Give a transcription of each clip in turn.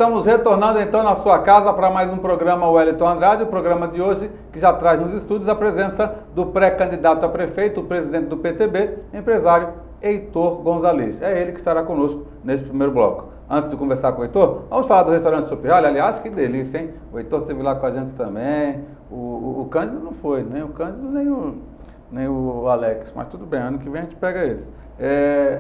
estamos retornando então na sua casa para mais um programa Wellington Andrade, o programa de hoje que já traz nos estúdios a presença do pré-candidato a prefeito, o presidente do PTB, empresário Heitor Gonzalez. É ele que estará conosco nesse primeiro bloco. Antes de conversar com o Heitor, vamos falar do restaurante Chopp-Rally. Aliás, que delícia, hein? O Heitor esteve lá com a gente também, o Cândido não foi, nem o Cândido nem o Alex, mas tudo bem, ano que vem a gente pega eles.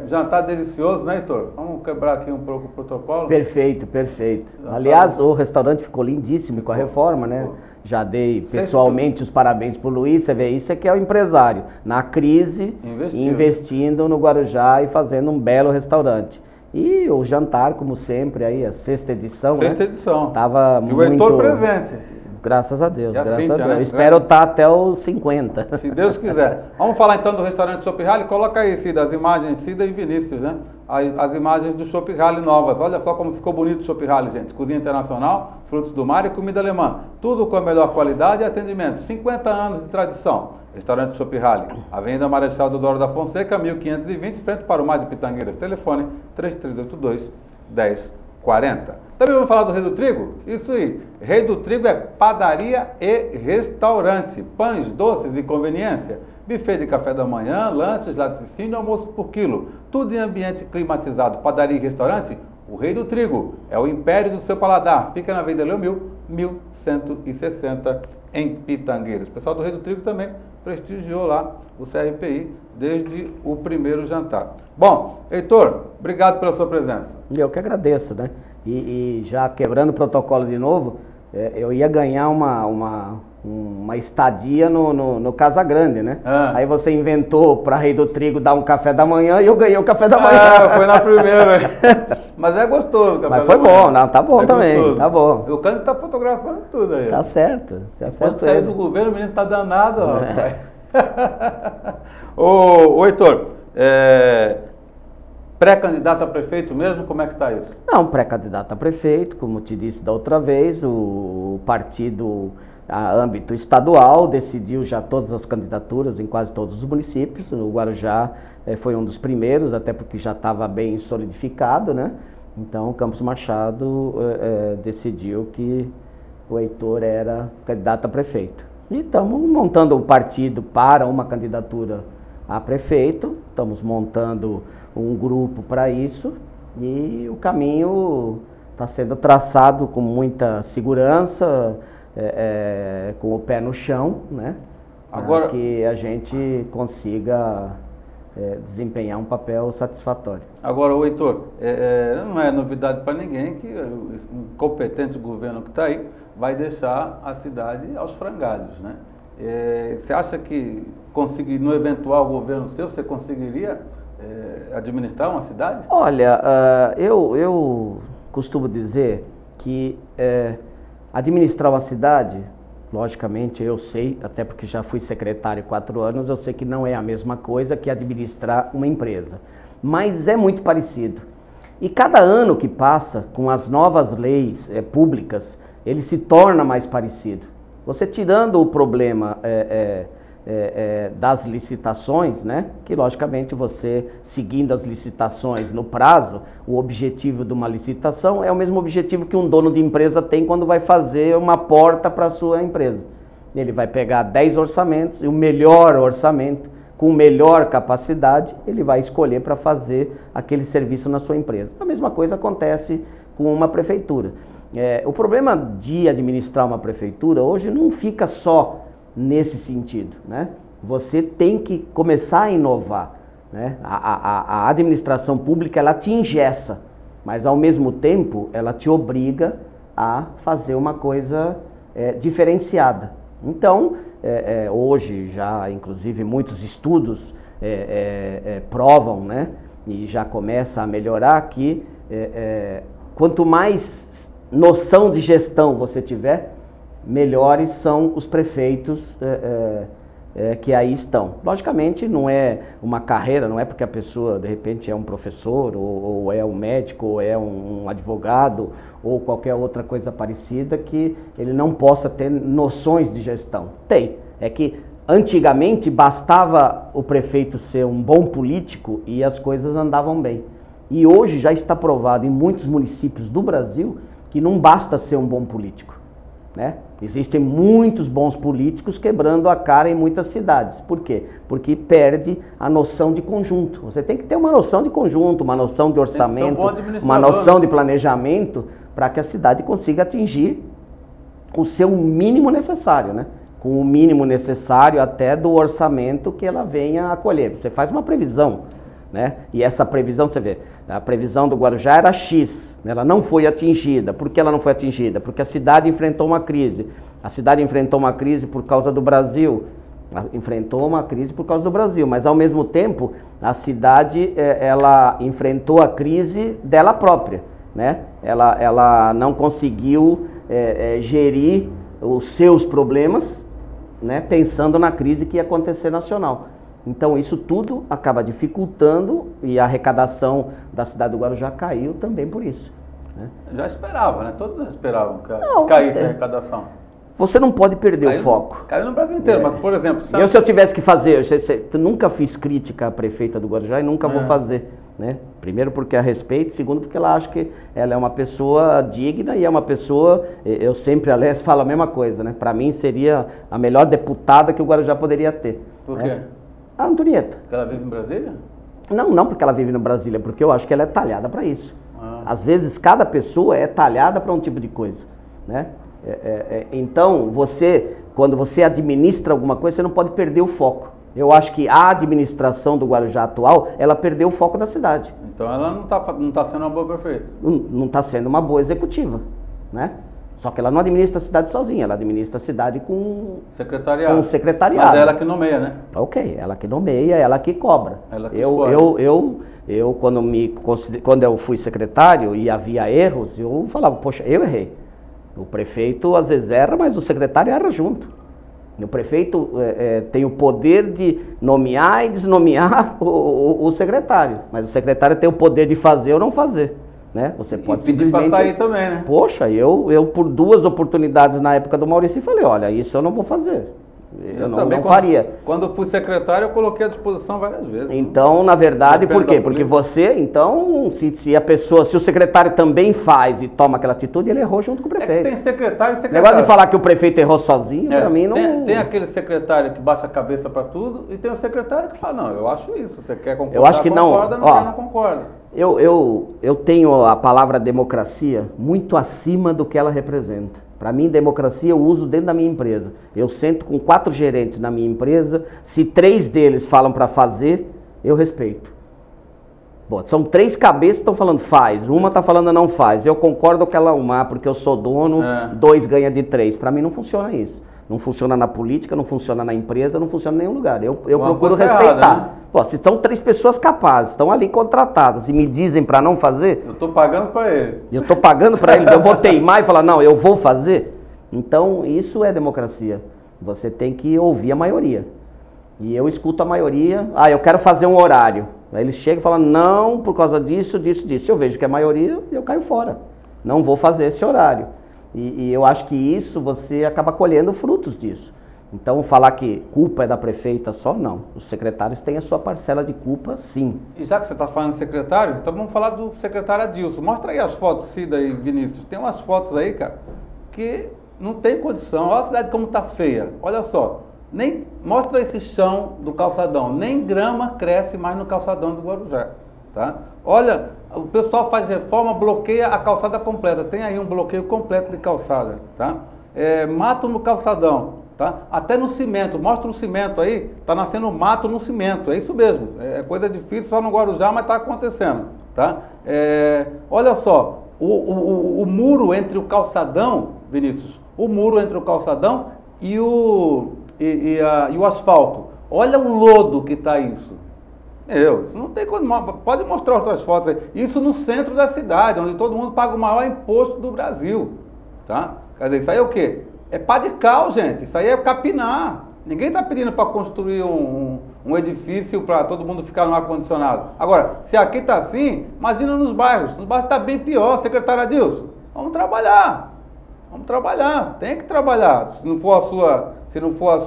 Jantar delicioso, né, Heitor? Vamos quebrar aqui um pouco o protocolo? Perfeito, perfeito. Aliás, o restaurante ficou lindíssimo com a reforma, né? Já dei pessoalmente os parabéns pro Luiz, você vê, isso é que é o empresário, na crise, investindo no Guarujá e fazendo um belo restaurante. E o jantar, como sempre, aí a sexta edição, Sexta edição. Tava e o Heitor presente. Graças a Deus, graças a Deus. Né? Espero estar até os 50. Se Deus quiser. Vamos falar então do restaurante Chopp-Rally. Coloca aí, Cida, as imagens, Cida e Vinícius, né? As imagens do Chopp-Rally novas. Olha só como ficou bonito o Chopp-Rally, gente. Cozinha internacional, frutos do mar e comida alemã. Tudo com a melhor qualidade e atendimento. 50 anos de tradição. Restaurante Chopp-Rally. Avenida Marechal Deodoro da Fonseca, 1520, frente para o Mar de Pitangueiras. Telefone 3382-1040. Também vamos falar do Rei do Trigo? Isso aí. Rei do Trigo é padaria e restaurante. Pães, doces e conveniência. Buffet de café da manhã, lanches, laticínio e almoço por quilo. Tudo em ambiente climatizado. Padaria e restaurante? O Rei do Trigo. É o império do seu paladar. Fica na Avenida Leomil, 1160, em Pitangueiras. O pessoal do Rei do Trigo também prestigiou lá o CRPI desde o primeiro jantar. Bom, Heitor, obrigado pela sua presença. Eu que agradeço, né? E já quebrando o protocolo de novo, eu ia ganhar uma estadia no Casa Grande, né? Aí você inventou para Rei do Trigo dar um café da manhã e eu ganhei o café da manhã. Foi na primeira. Mas é gostoso o café Mas foi da manhã. Bom, não, tá bom também, gostoso. Tá bom. O Cândido tá fotografando tudo aí. Tá certo. Quando sair do governo, o menino tá danado, rapaz. Ô, Heitor, pré-candidato a prefeito mesmo, como é que está isso? Não, pré-candidato a prefeito, como te disse da outra vez, o partido a âmbito estadual decidiu já todas as candidaturas em quase todos os municípios. O Guarujá foi um dos primeiros, até porque já estava bem solidificado, né? Então o Campos Machado decidiu que o Heitor era candidato a prefeito. E estamos montando o partido para uma candidatura a prefeito, estamos montando um grupo para isso e o caminho está sendo traçado com muita segurança, com o pé no chão, né? Para que a gente consiga desempenhar um papel satisfatório. Agora, o Heitor, não é novidade para ninguém que o incompetente governo que está aí vai deixar a cidade aos frangalhos, né? Você acha que no eventual governo seu, você conseguiria administrar uma cidade? Olha, eu costumo dizer que administrar uma cidade, logicamente eu sei, até porque já fui secretário 4 anos, eu sei que não é a mesma coisa que administrar uma empresa, mas é muito parecido. E cada ano que passa, com as novas leis públicas, ele se torna mais parecido. Você tirando o problema das licitações, né? Que logicamente você, seguindo as licitações no prazo, o objetivo de uma licitação é o mesmo objetivo que um dono de empresa tem quando vai fazer uma porta para a sua empresa. Ele vai pegar 10 orçamentos e o melhor orçamento, com melhor capacidade, ele vai escolher para fazer aquele serviço na sua empresa. A mesma coisa acontece com uma prefeitura. O problema de administrar uma prefeitura hoje não fica só nesse sentido, né? Você tem que começar a inovar, né? A administração pública, ela te engessa, mas ao mesmo tempo ela te obriga a fazer uma coisa diferenciada. Então, hoje já, inclusive, muitos estudos provam, né? E já começa a melhorar que quanto mais noção de gestão você tiver, melhores são os prefeitos que aí estão. Logicamente não é uma carreira, não é porque a pessoa de repente é um professor, ou é um médico, ou é um advogado, ou qualquer outra coisa parecida, que ele não possa ter noções de gestão. Tem. É que antigamente bastava o prefeito ser um bom político e as coisas andavam bem. E hoje já está provado em muitos municípios do Brasil que não basta ser um bom político, né? Existem muitos bons políticos quebrando a cara em muitas cidades. Por quê? Porque perde a noção de conjunto. Você tem que ter uma noção de conjunto, uma noção de orçamento, uma noção de planejamento para que a cidade consiga atingir o seu mínimo necessário, né? Com o mínimo necessário até do orçamento que ela venha acolher. Você faz uma previsão, né? E essa previsão, você vê, a previsão do Guarujá era X, ela não foi atingida. Por que ela não foi atingida? Porque a cidade enfrentou uma crise. A cidade enfrentou uma crise por causa do Brasil, enfrentou uma crise por causa do Brasil, mas ao mesmo tempo a cidade ela enfrentou a crise dela própria, né? Ela não conseguiu gerir os seus problemas, né? Pensando na crise que ia acontecer nacional. Então isso tudo acaba dificultando e a arrecadação da cidade do Guarujá caiu também por isso, né? Já esperava, né? Todos esperavam que caísse a arrecadação. Você não pode perder o foco. Caiu no Brasil inteiro, mas por exemplo... Se eu tivesse que fazer, eu nunca fiz crítica à prefeita do Guarujá e nunca vou fazer, né? Primeiro porque a respeito, segundo porque ela acha que ela é uma pessoa digna e é uma pessoa, eu sempre, aliás, falo a mesma coisa, né? Para mim seria a melhor deputada que o Guarujá poderia ter. Por quê? A Antonieta. Porque ela vive em Brasília? Não porque ela vive no Brasília, porque eu acho que ela é talhada para isso. Às vezes cada pessoa é talhada para um tipo de coisa, né? Então, quando você administra alguma coisa, você não pode perder o foco. Eu acho que a administração do Guarujá atual, ela perdeu o foco da cidade. Então ela não tá sendo uma boa prefeita? Não está sendo uma boa executiva, né? Só que ela não administra a cidade sozinha, ela administra a cidade com secretariado. Com secretariado. Mas ela que nomeia, né? Ok, ela que nomeia, ela que cobra. Ela que eu quando eu fui secretário e havia erros, eu falava, poxa, eu errei. O prefeito às vezes erra, mas o secretário erra junto. O prefeito tem o poder de nomear e desnomear o secretário, mas o secretário tem o poder de fazer ou não fazer, né? Você pode simplesmente... para sair também, né? Poxa, eu por 2 oportunidades na época do Maurício falei, olha, isso eu não vou fazer. Eu não faria. Quando eu fui secretário, eu coloquei à disposição várias vezes. Então, na verdade, por quê? Porque você, então, se o secretário também faz e toma aquela atitude, ele errou junto com o prefeito. Tem secretário e secretário. O negócio de falar que o prefeito errou sozinho, para mim não... Tem aquele secretário que baixa a cabeça para tudo e tem o secretário que fala, não, eu acho isso, você quer concordar, eu acho que concorda, não concorda. Eu tenho a palavra democracia muito acima do que ela representa. Para mim, democracia eu uso dentro da minha empresa. Eu sento com 4 gerentes na minha empresa, se 3 deles falam para fazer, eu respeito. Bom, são 3 cabeças que estão falando faz, uma está falando não faz. Eu concordo com ela uma, porque eu sou dono, 2 ganha de 3. Para mim não funciona isso. Não funciona na política, não funciona na empresa, não funciona em nenhum lugar. Eu procuro respeitar. Errada, né? Pô, se são 3 pessoas capazes, estão ali contratadas e me dizem para não fazer... Eu estou pagando para eles. Eu estou pagando para eles, eu vou teimar e falar, não, eu vou fazer. Então, isso é democracia. Você tem que ouvir a maioria. E eu escuto a maioria, eu quero fazer um horário. Aí eles chegam e falam, não, por causa disso, disso, disso. Se eu vejo que é a maioria, eu caio fora. Não vou fazer esse horário. E eu acho que isso, você acaba colhendo frutos disso. Então, falar que culpa é da prefeita só, não. Os secretários têm a sua parcela de culpa, sim. E já que você está falando de secretário, então vamos falar do secretário Adilson. Mostra aí as fotos, Cida e Vinícius. Tem umas fotos aí, cara, que não tem condição. Olha a cidade como está feia. Olha só. Mostra esse chão do calçadão. Nem grama cresce mais no calçadão do Guarujá. Tá? Olha, o pessoal faz reforma, bloqueia a calçada completa. Tem aí um bloqueio completo de calçada. Tá? Mato no calçadão. Tá? Até no cimento, mostra o cimento aí, está nascendo mato no cimento, é isso mesmo, é coisa difícil só no Guarujá, mas está acontecendo. Tá? Olha só, o muro entre o calçadão, Vinícius, o muro entre o calçadão e o asfalto, olha o lodo que está isso. Isso não tem como, pode mostrar outras fotos aí, isso no centro da cidade, onde todo mundo paga o maior imposto do Brasil. Tá? Quer dizer, isso aí é o quê? É pá de cal, gente. Isso aí é capinar. Ninguém está pedindo para construir um edifício para todo mundo ficar no ar-condicionado. Agora, se aqui está assim, imagina nos bairros. Nos bairros está bem pior, secretário Adilson. Vamos trabalhar. Vamos trabalhar. Tem que trabalhar. Se não for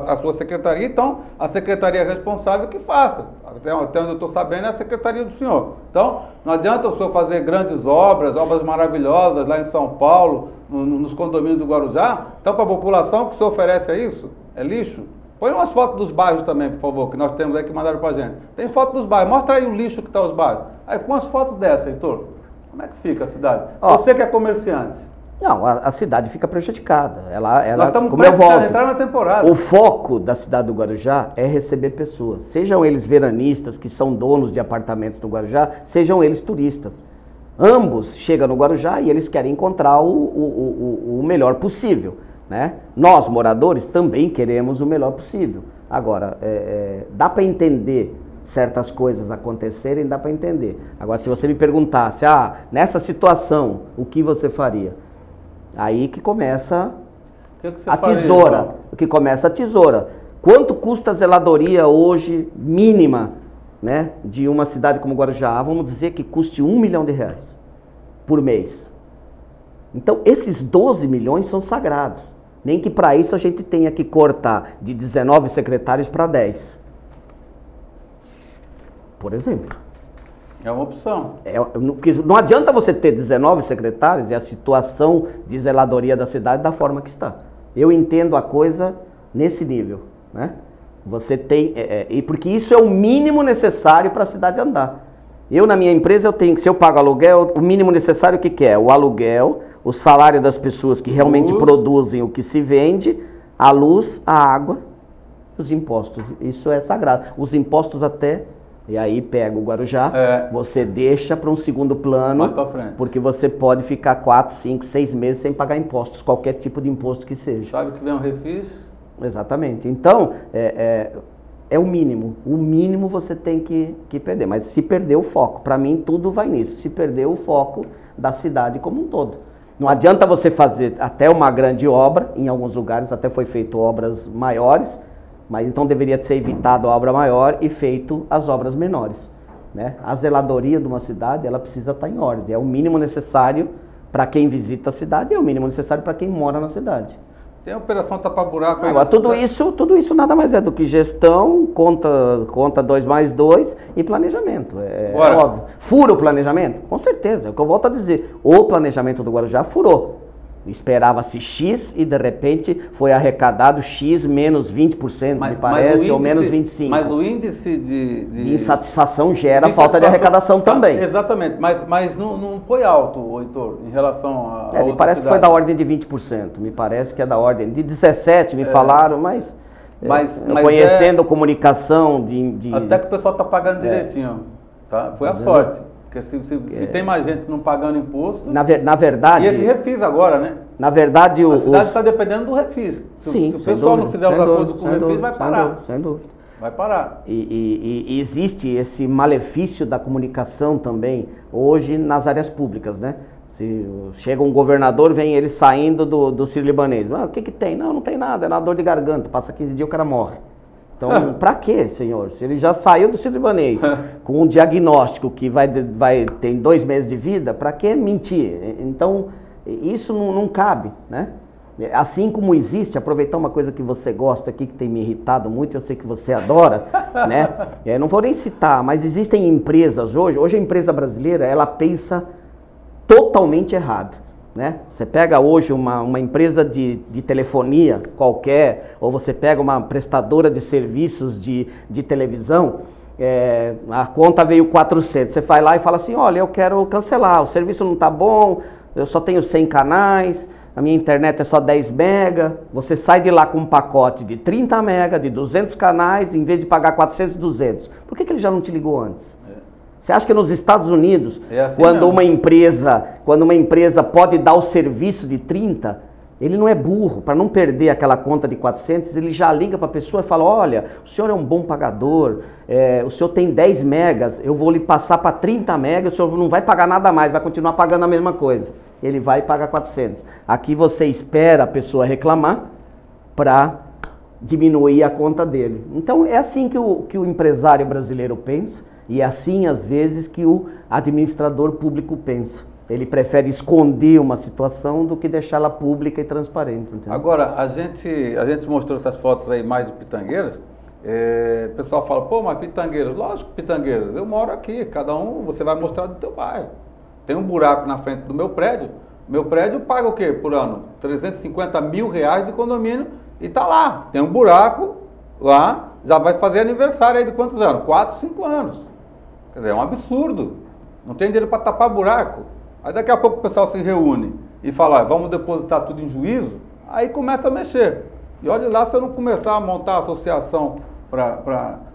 a sua secretaria, então a secretaria responsável que faça. até onde eu estou sabendo, é a secretaria do senhor. Então, não adianta o senhor fazer grandes obras, obras maravilhosas lá em São Paulo, nos condomínios do Guarujá. Então, para a população, o que o senhor oferece é isso? É lixo? Põe umas fotos dos bairros também, por favor, que nós temos aí que mandaram para a gente. Tem foto dos bairros, mostra aí o lixo que está os bairros. Aí, com as fotos dessa, Heitor, como é que fica a cidade? Você que é comerciante. Não, a cidade fica prejudicada. Ela, nós estamos como eu volto, entrar na temporada. O foco da cidade do Guarujá é receber pessoas. Sejam eles veranistas, que são donos de apartamentos no Guarujá, sejam eles turistas. Ambos chegam no Guarujá e eles querem encontrar o melhor possível, né? Nós, moradores, também queremos o melhor possível. Agora, dá para entender certas coisas acontecerem, dá para entender. Agora, se você me perguntasse, nessa situação, o que você faria? Aí que começa a tesoura. O que começa a tesoura. Quanto custa a zeladoria hoje, mínima, né, de uma cidade como Guarujá? Vamos dizer que custe R$1 milhão por mês. Então, esses 12 milhões são sagrados. Nem que para isso a gente tenha que cortar de 19 secretários para 10. Por exemplo. É uma opção. Não adianta você ter 19 secretários e a situação de zeladoria da cidade da forma que está. Eu entendo a coisa nesse nível, né? Você tem, porque isso é o mínimo necessário para a cidade andar. Eu, na minha empresa, eu tenho, se eu pago aluguel, o mínimo necessário o que é? O aluguel, o salário das pessoas que realmente produzem o que se vende, a luz, a água, os impostos. Isso é sagrado. Os impostos até... E aí pega o Guarujá, você deixa para um segundo plano, porque você pode ficar 4, 5, 6 meses sem pagar impostos, qualquer tipo de imposto que seja. Sabe que vem um refis? Exatamente. Então, é o mínimo. O mínimo você tem que perder. Mas se perder o foco, para mim tudo vai nisso. Se perder o foco da cidade como um todo. Não adianta você fazer até uma grande obra, em alguns lugares até foi feito obras maiores, mas então deveria ser evitado a obra maior e feito as obras menores, né? A zeladoria de uma cidade, ela precisa estar em ordem. É o mínimo necessário para quem visita a cidade, é o mínimo necessário para quem mora na cidade. Tem a operação tapa-buraco aí. Agora, tudo isso nada mais é do que gestão, conta 2 mais 2 e planejamento. É óbvio. Fura o planejamento? Com certeza. É o que eu volto a dizer. O planejamento do Guarujá furou. Esperava-se X e de repente foi arrecadado X menos 20%, me parece, ou menos 25%. Mas o índice de insatisfação gera falta de arrecadação também. Exatamente, mas não foi alto, Heitor, em relação a me parece que foi da ordem de 20%, me parece que é da ordem de 17%, me falaram, mas conhecendo comunicação Até que o pessoal está pagando direitinho, tá? Foi a sorte. Porque se tem mais gente não pagando imposto... Na verdade... E esse refis agora, né? Na verdade... A cidade está dependendo do refis. Se o pessoal não fizer os acordos com o refis, vai parar. Sem dúvida. Vai parar. E existe esse malefício da comunicação também, hoje, nas áreas públicas, né? Se chega um governador, vem ele saindo do Sírio-Libanês. O que tem? Não tem nada, é uma dor de garganta. Passa 15 dias, o cara morre. Então, para quê, senhor? Se ele já saiu do Sírio-Libanês com um diagnóstico que tem 2 meses de vida, para que mentir? Então, isso não cabe, né? Assim como existe, aproveitar uma coisa que você gosta aqui, que tem me irritado muito, eu sei que você adora, né? Não vou nem citar, mas existem empresas hoje a empresa brasileira, ela pensa totalmente errado. Né? Você pega hoje uma empresa de telefonia qualquer, ou você pega uma prestadora de serviços de televisão, a conta veio 400, você vai lá e fala assim, olha, eu quero cancelar, o serviço não está bom, eu só tenho 100 canais, a minha internet é só 10 mega, você sai de lá com um pacote de 30 mega, de 200 canais, em vez de pagar 400, 200. Por que ele já não te ligou antes? Você acha que nos Estados Unidos, assim quando uma empresa pode dar o serviço de 30, ele não é burro, para não perder aquela conta de 400, ele já liga para a pessoa e fala, olha, o senhor é um bom pagador, o senhor tem 10 megas, eu vou lhe passar para 30 megas, o senhor não vai pagar nada mais, vai continuar pagando a mesma coisa. Ele vai pagar 400. Aqui você espera a pessoa reclamar para diminuir a conta dele. Então é assim que o empresário brasileiro pensa. E é assim, às vezes, que o administrador público pensa. Ele prefere esconder uma situação do que deixá-la pública e transparente. Entendeu? Agora, a gente mostrou essas fotos aí mais de Pitangueiras, O pessoal fala, pô, mas Pitangueiras, lógico, Pitangueiras, eu moro aqui, cada um, você vai mostrar do teu bairro. Tem um buraco na frente do meu prédio paga o quê por ano? 350 mil reais de condomínio e tá lá, tem um buraco lá, já vai fazer aniversário aí de quantos anos? 4, 5 anos. Quer dizer, é um absurdo, não tem dinheiro para tapar buraco. Aí daqui a pouco o pessoal se reúne e fala, vamos depositar tudo em juízo, aí começa a mexer. E olha lá se eu não começar a montar a associação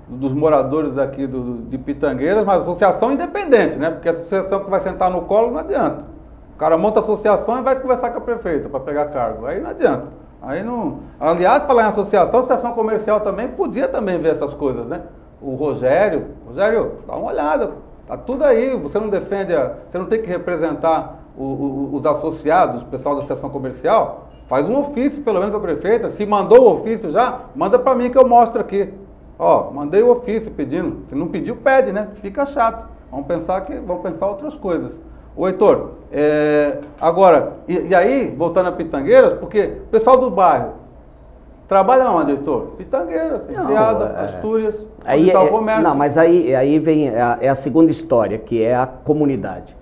dos moradores aqui de Pitangueiras, mas associação independente, né? Porque a associação que vai sentar no colo não adianta. O cara monta a associação e vai conversar com a prefeita para pegar cargo, aí não adianta. Aí não... Aliás, falar em associação comercial também podia também ver essas coisas, né? O Rogério, dá uma olhada, tá tudo aí, você não defende, você não tem que representar os associados, o pessoal da associação comercial, faz um ofício pelo menos para a prefeita, se mandou o ofício já, manda para mim que eu mostro aqui. Ó, mandei o ofício pedindo, se não pediu, pede, né? Fica chato, vamos pensar outras coisas. Ô Heitor, agora, e aí, voltando a Pitangueiras, porque o pessoal do bairro trabalha onde, Heitor? Pitangueiras, Enseada, Astúrias, aí onde está o comércio. Não, mas aí vem a segunda história, que é a comunidade.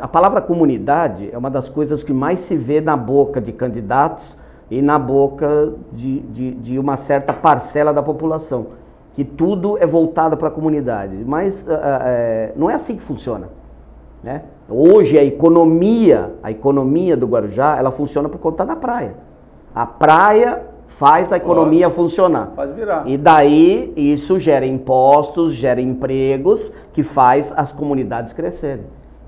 A palavra comunidade é uma das coisas que mais se vê na boca de candidatos e na boca de uma certa parcela da população, que tudo é voltado para a comunidade, mas não é assim que funciona, né? Hoje a economia do Guarujá, ela funciona por conta da praia. A praia faz a economia funcionar. Faz virar. E daí isso gera impostos, gera empregos, que faz as comunidades crescerem.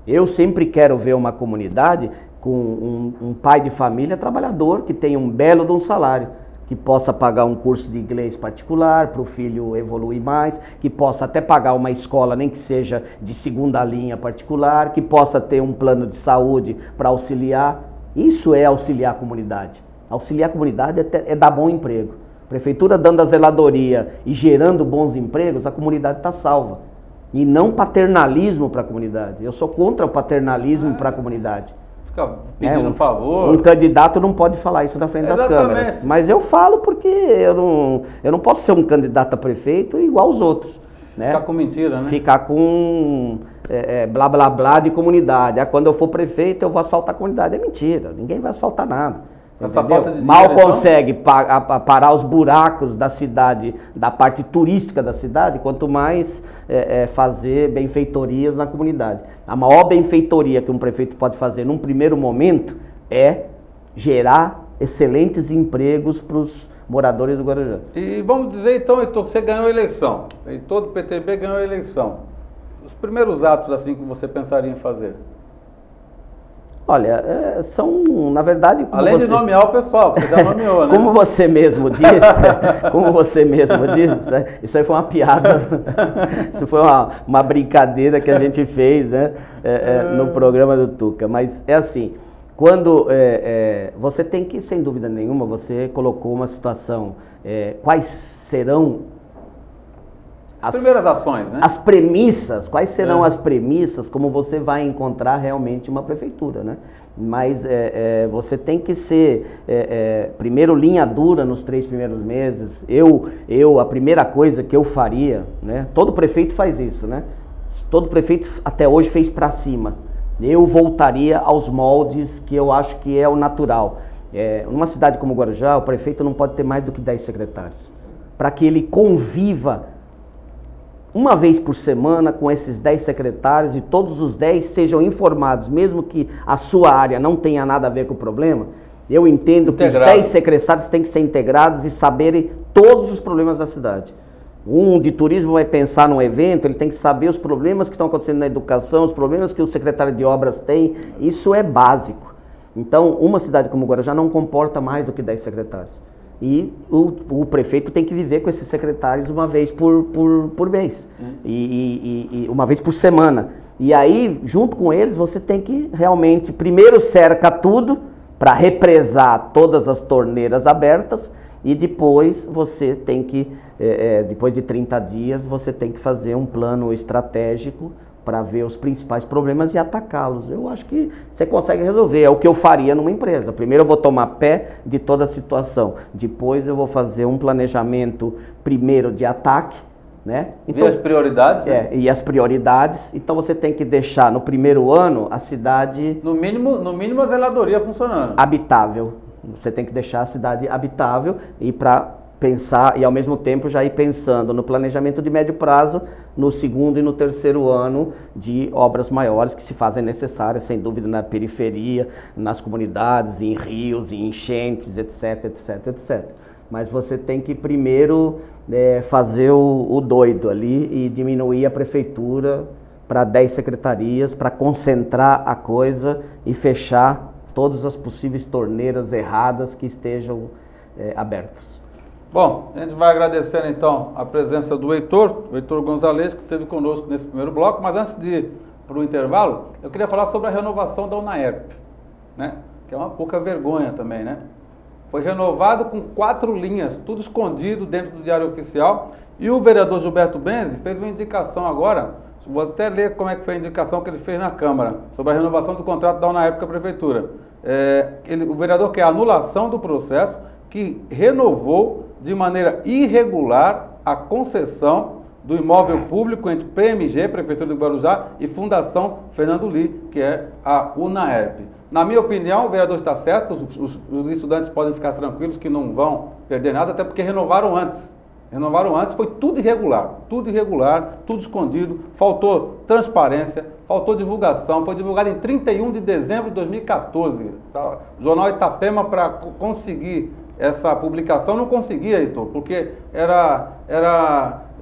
Eu sempre quero ver uma comunidade com um pai de família trabalhador que tenha um belo de um salário, que possa pagar um curso de inglês particular para o filho evoluir mais, que possa até pagar uma escola, nem que seja de segunda linha particular, que possa ter um plano de saúde para auxiliar. Isso é auxiliar a comunidade. Auxiliar a comunidade é dar bom emprego. Prefeitura dando a zeladoria e gerando bons empregos, a comunidade está salva. E não paternalismo para a comunidade. Eu sou contra o paternalismo para a comunidade. Fica pedindo favor. Um candidato não pode falar isso na frente das câmeras. Mas eu falo porque eu não posso ser um candidato a prefeito igual os outros. Né? Ficar com mentira, né? Ficar com blá blá blá de comunidade. Quando eu for prefeito eu vou asfaltar a comunidade. É mentira, ninguém vai asfaltar nada. Mal consegue parar os buracos da cidade, da parte turística da cidade, quanto mais fazer benfeitorias na comunidade. A maior benfeitoria que um prefeito pode fazer num primeiro momento é gerar excelentes empregos para os moradores do Guarujá. E vamos dizer então, Heitor, que você ganhou a eleição, e todo o PTB ganhou a eleição. Os primeiros atos assim que você pensaria em fazer? Olha, são, na verdade... Além de nomear o pessoal, você já nomeou, né? Como você mesmo disse, isso aí foi uma piada, isso foi uma brincadeira que a gente fez, né, no programa do Tuca. Mas é assim, quando você tem que, sem dúvida nenhuma, você colocou uma situação, quais serão... As primeiras ações, né? As premissas, quais serão as premissas, como você vai encontrar realmente uma prefeitura, né? Mas você tem que ser, primeiro, linha dura nos 3 primeiros meses. A primeira coisa que eu faria, né? Todo prefeito faz isso, né? Todo prefeito até hoje fez para cima. Eu voltaria aos moldes que eu acho que é o natural. Numa cidade como Guarujá, o prefeito não pode ter mais do que 10 secretários. Para que ele conviva uma vez por semana com esses 10 secretários e todos os 10 sejam informados, mesmo que a sua área não tenha nada a ver com o problema, eu entendo que os 10 secretários têm que ser integrados e saberem todos os problemas da cidade. Um de turismo vai pensar num evento, ele tem que saber os problemas que estão acontecendo na educação, os problemas que o secretário de obras tem, isso é básico. Então, uma cidade como Guarujá não comporta mais do que 10 secretários. E o prefeito tem que viver com esses secretários uma vez por mês, e uma vez por semana. E aí, junto com eles, você tem que realmente, primeiro cerca tudo para represar todas as torneiras abertas, e depois você tem que, depois de 30 dias, você tem que fazer um plano estratégico para ver os principais problemas e atacá-los. Eu acho que você consegue resolver, é o que eu faria numa empresa. Primeiro eu vou tomar pé de toda a situação, depois eu vou fazer um planejamento primeiro de ataque, né? Então, e as prioridades? Né? E as prioridades. Então você tem que deixar no primeiro ano a cidade... No mínimo a zeladoria funcionando. Habitável. Você tem que deixar a cidade habitável e para pensar, e ao mesmo tempo já ir pensando no planejamento de médio prazo, no segundo e no terceiro ano de obras maiores que se fazem necessárias, sem dúvida, na periferia, nas comunidades, em rios, em enchentes, etc, etc, etc. Mas você tem que primeiro fazer o doido ali e diminuir a prefeitura para 10 secretarias, para concentrar a coisa e fechar todas as possíveis torneiras erradas que estejam abertas. Bom, a gente vai agradecer então a presença do Heitor Gonzalez, que esteve conosco nesse primeiro bloco, mas antes de ir para o intervalo, eu queria falar sobre a renovação da UNAERP, né? Que é uma pouca vergonha também, né? Foi renovado com 4 linhas, tudo escondido dentro do Diário Oficial, e o vereador Gilberto Benzi fez uma indicação agora, vou até ler como é que foi a indicação que ele fez na Câmara, sobre a renovação do contrato da UNAERP com a Prefeitura. O vereador quer a anulação do processo que renovou de maneira irregular a concessão do imóvel público entre PMG, Prefeitura do Guarujá, e Fundação Fernando Lee, que é a UNAERP. Na minha opinião, o vereador está certo, os estudantes podem ficar tranquilos que não vão perder nada, até porque renovaram antes. Renovaram antes, foi tudo irregular, tudo escondido, faltou transparência, faltou divulgação, foi divulgado em 31 de dezembro de 2014. Tá? O jornal Itapema, para conseguir essa publicação, não conseguia, Heitor, porque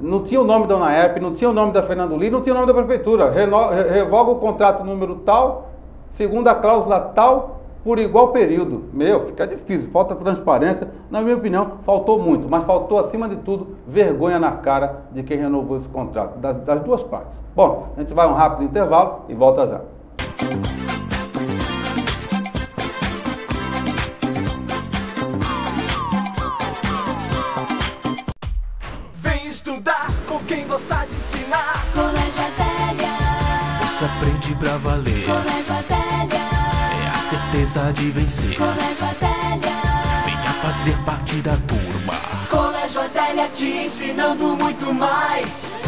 não tinha o nome da UNAERP, não tinha o nome da Fernando Lee, não tinha o nome da Prefeitura. Revoga o contrato número tal, segundo a cláusula tal, por igual período. Fica difícil, falta transparência. Na minha opinião, faltou muito, mas faltou, acima de tudo, vergonha na cara de quem renovou esse contrato, das duas partes. Bom, a gente vai a um rápido intervalo e volta já. Vem estudar com quem gosta de ensinar. Colégio Adélia. Você aprende pra valer. Colégio Adélia. É a certeza de vencer. Colégio Adélia. Venha fazer parte da turma. Colégio Adélia te ensinando muito mais.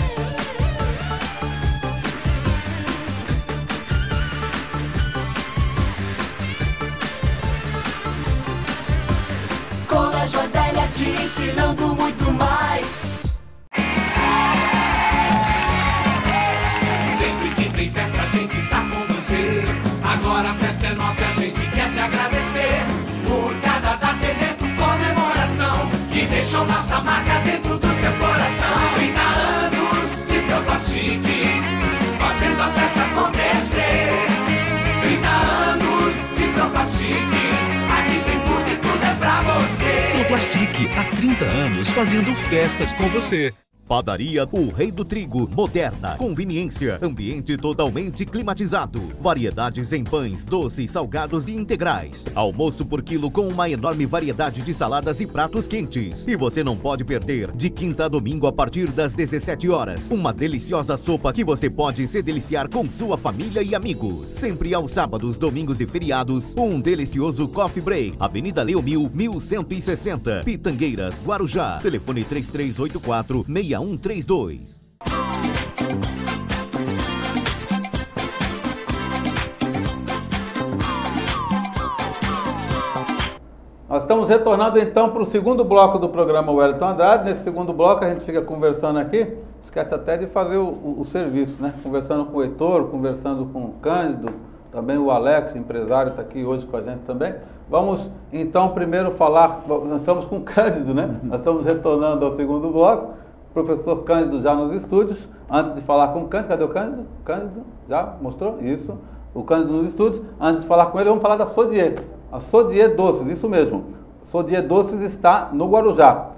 Colégio Adélia te ensinando muito mais. Sempre que tem festa a gente está com você. Agora a festa é nossa e a gente quer te agradecer por cada data, evento, comemoração que deixou nossa marca dentro do seu coração. 30 anos de Proplastic, fazendo a festa acontecer. 30 anos de Proplastic, aqui tem tudo e tudo é pra você. Proplastic, há 30 anos fazendo festas com você. Padaria O Rei do Trigo, moderna, conveniência, ambiente totalmente climatizado, variedades em pães, doces, salgados e integrais, almoço por quilo com uma enorme variedade de saladas e pratos quentes. E você não pode perder, de quinta a domingo a partir das 17 horas, uma deliciosa sopa que você pode se deliciar com sua família e amigos. Sempre aos sábados, domingos e feriados, um delicioso coffee break. Avenida Leomil, 1160, Pitangueiras, Guarujá. Telefone 3384-6132. Nós estamos retornando então para o segundo bloco do programa Wellington Andrade. Nesse segundo bloco a gente fica conversando aqui, esquece até de fazer o serviço, né? Conversando com o Heitor, conversando com o Cândido, também o Alex, empresário, está aqui hoje com a gente também. Vamos então primeiro falar, nós estamos com o Cândido, né? Nós estamos retornando ao segundo bloco. Professor Cândido já nos estúdios. Antes de falar com o Cândido, cadê o Cândido? Cândido, já mostrou? Isso. O Cândido nos estúdios. Antes de falar com ele, vamos falar da Sodier. A Sodier Doces, isso mesmo. Sodier Doces está no Guarujá.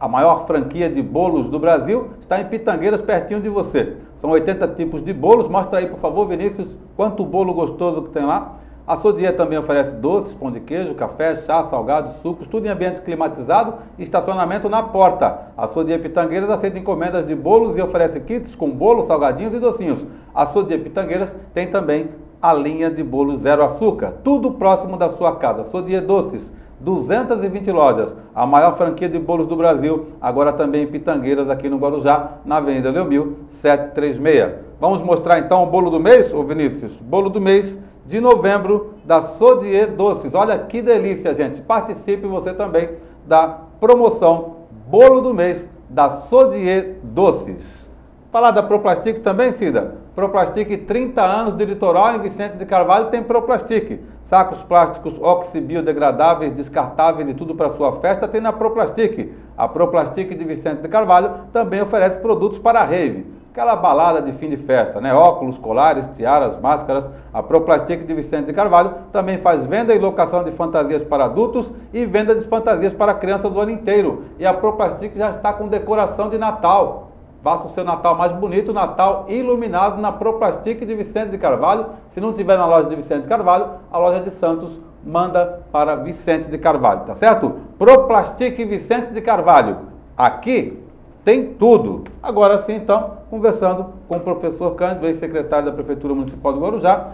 A maior franquia de bolos do Brasil está em Pitangueiras, pertinho de você. São 80 tipos de bolos. Mostra aí, por favor, Vinícius, quanto bolo gostoso que tem lá. A Sodier também oferece doces, pão de queijo, café, chá, salgados, sucos, tudo em ambiente climatizado e estacionamento na porta. A Sodier Pitangueiras aceita encomendas de bolos e oferece kits com bolos, salgadinhos e docinhos. A Sodier Pitangueiras tem também a linha de bolos zero açúcar, tudo próximo da sua casa. Sodier Doces, 220 lojas, a maior franquia de bolos do Brasil, agora também em Pitangueiras, aqui no Guarujá, na Avenida Leomil, 736. Vamos mostrar então o bolo do mês, ô Vinícius? Bolo do mês de novembro da Sodier Doces. Olha que delícia, gente. Participe você também da promoção Bolo do Mês da Sodier Doces. Falar da Proplastic também, Cida? Proplastic, 30 anos de litoral em Vicente de Carvalho tem Proplastic. Sacos plásticos oxibiodegradáveis, descartáveis e tudo para sua festa tem na Proplastic. A Proplastic de Vicente de Carvalho também oferece produtos para rave. Aquela balada de fim de festa, né? Óculos, colares, tiaras, máscaras. A Proplastic de Vicente de Carvalho também faz venda e locação de fantasias para adultos e venda de fantasias para crianças o ano inteiro. E a Proplastic já está com decoração de Natal. Faça o seu Natal mais bonito, Natal iluminado na Proplastic de Vicente de Carvalho. Se não tiver na loja de Vicente de Carvalho, a loja de Santos manda para Vicente de Carvalho, tá certo? Proplastic Vicente de Carvalho. Aqui tem tudo. Agora sim, então, conversando com o professor Cândido, ex-secretário da Prefeitura Municipal de Guarujá,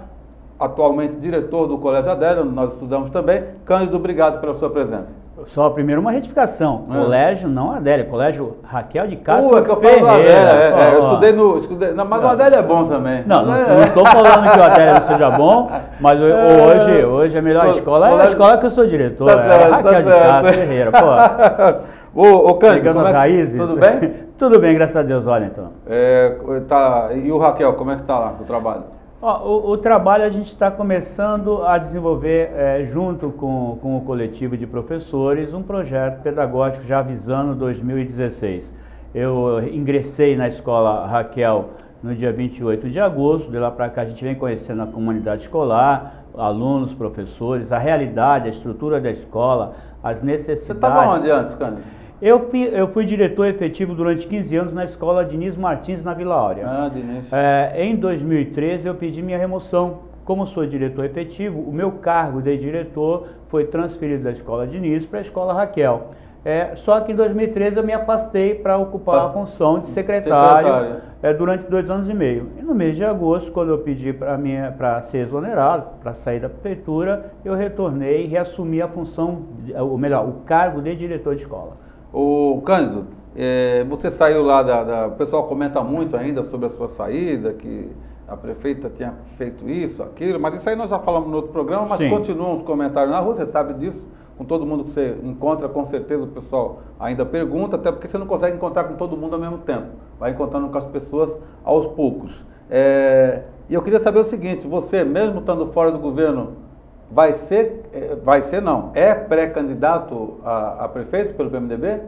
atualmente diretor do Colégio Adélia, onde nós estudamos também. Cândido, obrigado pela sua presença. Só primeiro uma retificação. Colégio não Adélia, Colégio Raquel de Castro que eu Ferreira. falo do Adélia, eu estudei não, mas o Adélia é bom também. Não estou falando que o Adélia não seja bom, mas hoje a melhor escola é a escola que eu sou diretor, é a Raquel de Castro Ferreira. Ô Cândido, como raízes. Tudo bem? Tudo bem, graças a Deus, olha então. E o Raquel, como é que está lá o trabalho? O trabalho a gente está começando a desenvolver, junto com o coletivo de professores, um projeto pedagógico já visando 2016. Eu ingressei na escola Raquel no dia 28 de agosto, de lá para cá a gente vem conhecendo a comunidade escolar, alunos, professores, a realidade, a estrutura da escola, as necessidades. Você estava onde antes, Cândido? Eu fui diretor efetivo durante 15 anos na escola Diniz Martins, na Vila Áurea. Diniz. Em 2013 eu pedi minha remoção. Como sou diretor efetivo, o meu cargo de diretor foi transferido da escola Diniz para a escola Raquel. Só que em 2013 eu me afastei para ocupar a função de secretário durante 2 anos e meio. E no mês de agosto, quando eu pedi para ser exonerado, para sair da prefeitura, eu retornei e reassumi a função, o cargo de diretor de escola. Ô Cândido, você saiu lá o pessoal comenta muito ainda sobre a sua saída, que a prefeita tinha feito isso, aquilo, mas isso aí nós já falamos no outro programa, mas Sim. Continuam os comentários na rua, você sabe disso, com todo mundo que você encontra, com certeza o pessoal ainda pergunta, até porque você não consegue encontrar com todo mundo ao mesmo tempo, vai encontrando com as pessoas aos poucos. E eu queria saber o seguinte, você mesmo estando fora do governo, é pré-candidato a prefeito pelo PMDB?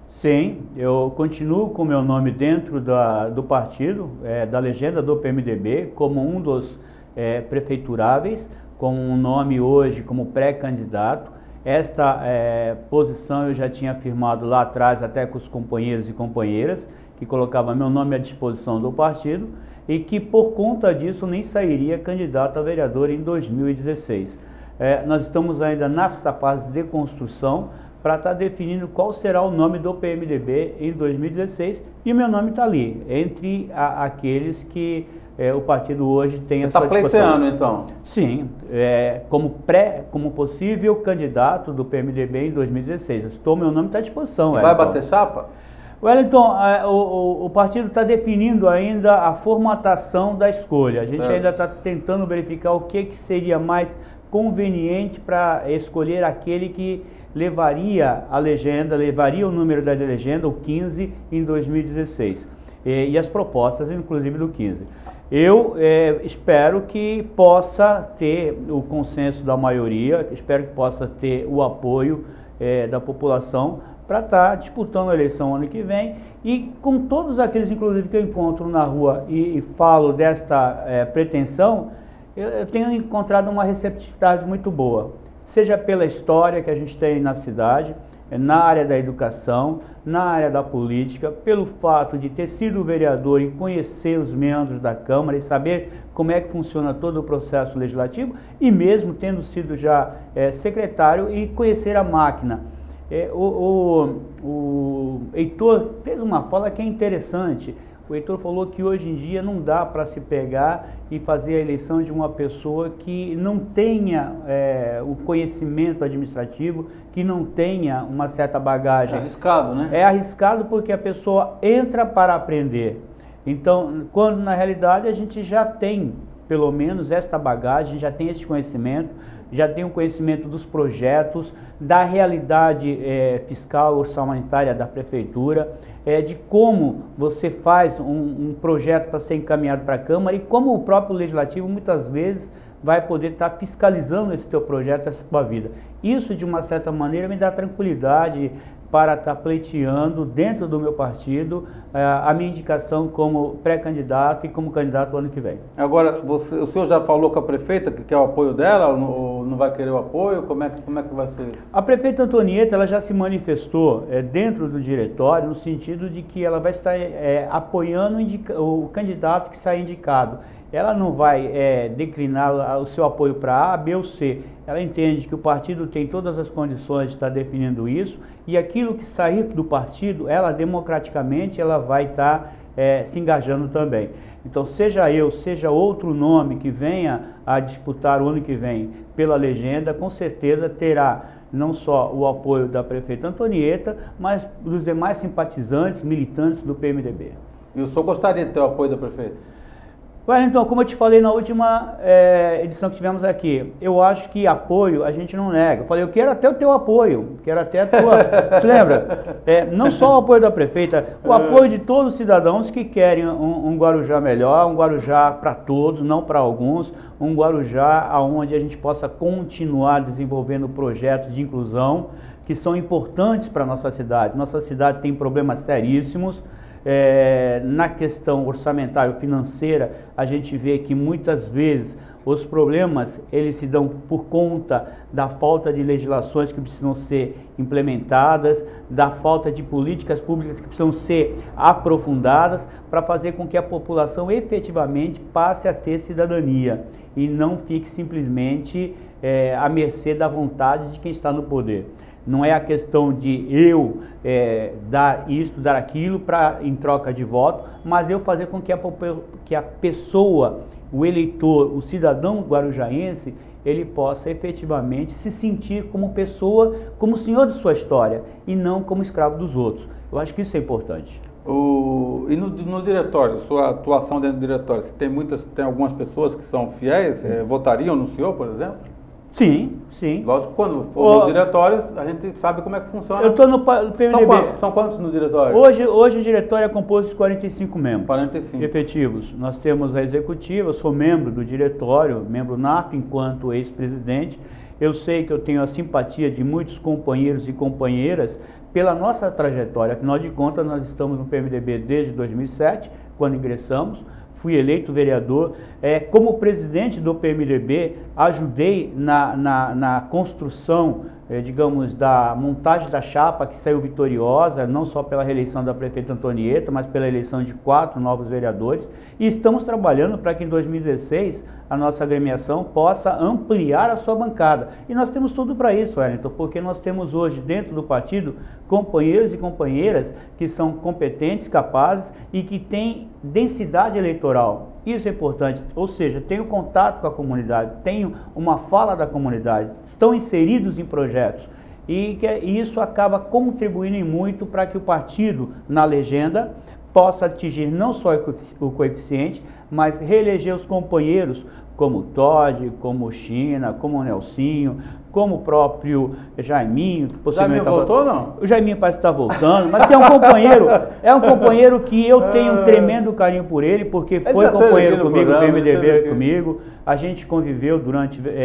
Sim, eu continuo com o meu nome dentro do partido, da legenda do PMDB, como um dos prefeituráveis, com um nome hoje como pré-candidato. Esta posição eu já tinha afirmado lá atrás, até com os companheiros e companheiras, que colocava meu nome à disposição do partido e que por conta disso nem sairia candidato a vereador em 2016. Nós estamos ainda nessa fase de construção para estar definindo qual será o nome do PMDB em 2016 e o meu nome está ali, entre aqueles que o partido hoje tem a sua disposição. Você está pleiteando então? Sim, como possível candidato do PMDB em 2016. Meu nome está à disposição. Vai bater chapa? Wellington, o partido está definindo ainda a formatação da escolha. A gente ainda está tentando verificar o que seria mais conveniente para escolher aquele que levaria a legenda, levaria o número da legenda, o 15, em 2016. E as propostas, inclusive, do 15. Eu espero que possa ter o consenso da maioria, espero que possa ter o apoio da população para estar disputando a eleição ano que vem e com todos aqueles, inclusive, que eu encontro na rua e falo desta pretensão, eu tenho encontrado uma receptividade muito boa, seja pela história que a gente tem na cidade, na área da educação, na área da política, pelo fato de ter sido vereador e conhecer os membros da Câmara e saber como é que funciona todo o processo legislativo, e mesmo tendo sido já secretário e conhecer a máquina. O Heitor fez uma fala que é interessante. O Heitor falou que hoje em dia não dá para se pegar e fazer a eleição de uma pessoa que não tenha o conhecimento administrativo, que não tenha uma certa bagagem. É arriscado, né? É arriscado porque a pessoa entra para aprender. Então, quando na realidade a gente já tem, pelo menos, esta bagagem, já tem esse conhecimento, já tem um conhecimento dos projetos, da realidade fiscal, orçamentária da prefeitura, de como você faz um projeto para ser encaminhado para a Câmara e como o próprio Legislativo muitas vezes vai poder estar fiscalizando esse teu projeto, essa tua vida. Isso, de uma certa maneira, me dá tranquilidade para estar pleiteando dentro do meu partido a minha indicação como pré-candidato e como candidato no ano que vem. Agora, o senhor já falou com a prefeita que quer o apoio dela, ou não vai querer o apoio? Como é que vai ser isso? A prefeita Antonieta, ela já se manifestou dentro do diretório no sentido de que ela vai estar apoiando o candidato que sai indicado. Ela não vai declinar o seu apoio para A, B ou C. Ela entende que o partido tem todas as condições de estar definindo isso, e aquilo que sair do partido, ela democraticamente ela vai estar se engajando também. Então, seja eu, seja outro nome que venha a disputar o ano que vem pela legenda, com certeza terá não só o apoio da prefeita Antonieta, mas dos demais simpatizantes, militantes do PMDB. E o senhor gostaria de ter o apoio da prefeita? Então, como eu te falei na última edição que tivemos aqui, eu acho que apoio a gente não nega. Eu falei, eu quero até o teu apoio, quero até a tua... Você lembra? Não só o apoio da prefeita, o apoio de todos os cidadãos que querem um Guarujá melhor, um Guarujá para todos, não para alguns, um Guarujá onde a gente possa continuar desenvolvendo projetos de inclusão que são importantes para a nossa cidade. Nossa cidade tem problemas seríssimos. Na questão orçamentário-financeira, a gente vê que muitas vezes os problemas eles se dão por conta da falta de legislações que precisam ser implementadas, da falta de políticas públicas que precisam ser aprofundadas para fazer com que a população efetivamente passe a ter cidadania e não fique simplesmente à mercê da vontade de quem está no poder. Não é a questão de eu dar isso, dar aquilo em troca de voto, mas eu fazer com que a pessoa, o eleitor, o cidadão guarujaense, ele possa efetivamente se sentir como pessoa, como senhor de sua história e não como escravo dos outros. Eu acho que isso é importante. E no diretório, sua atuação dentro do diretório, tem algumas pessoas que são fiéis, votariam no senhor, por exemplo? Sim, sim. Lógico que quando for no diretório, a gente sabe como é que funciona. Eu estou no PMDB. São quantos no diretório? Hoje o diretório é composto de 45 membros 45. efetivos. Nós temos a executiva, eu sou membro do diretório, membro nato enquanto ex-presidente. Eu sei que eu tenho a simpatia de muitos companheiros e companheiras pela nossa trajetória. Afinal de contas, nós estamos no PMDB desde 2007, quando ingressamos. Fui eleito vereador, como presidente do PMDB, ajudei na construção, digamos, da montagem da chapa que saiu vitoriosa, não só pela reeleição da prefeita Antonieta, mas pela eleição de 4 novos vereadores, e estamos trabalhando para que em 2016 a nossa agremiação possa ampliar a sua bancada. E nós temos tudo para isso, Wellington, porque nós temos hoje dentro do partido companheiros e companheiras que são competentes, capazes e que têm densidade eleitoral. Isso é importante, ou seja, tenho contato com a comunidade, tenho uma fala da comunidade, estão inseridos em projetos e isso acaba contribuindo em muito para que o partido, na legenda, possa atingir não só o coeficiente, mas reeleger os companheiros como o Todd, como o China, como o Nelsinho, como o próprio Jaiminho. Jaiminho voltou, não? O Jaiminho parece que está voltando, mas tem um companheiro que eu tenho um tremendo carinho por ele, porque foi companheiro comigo, no PMDB comigo, a gente conviveu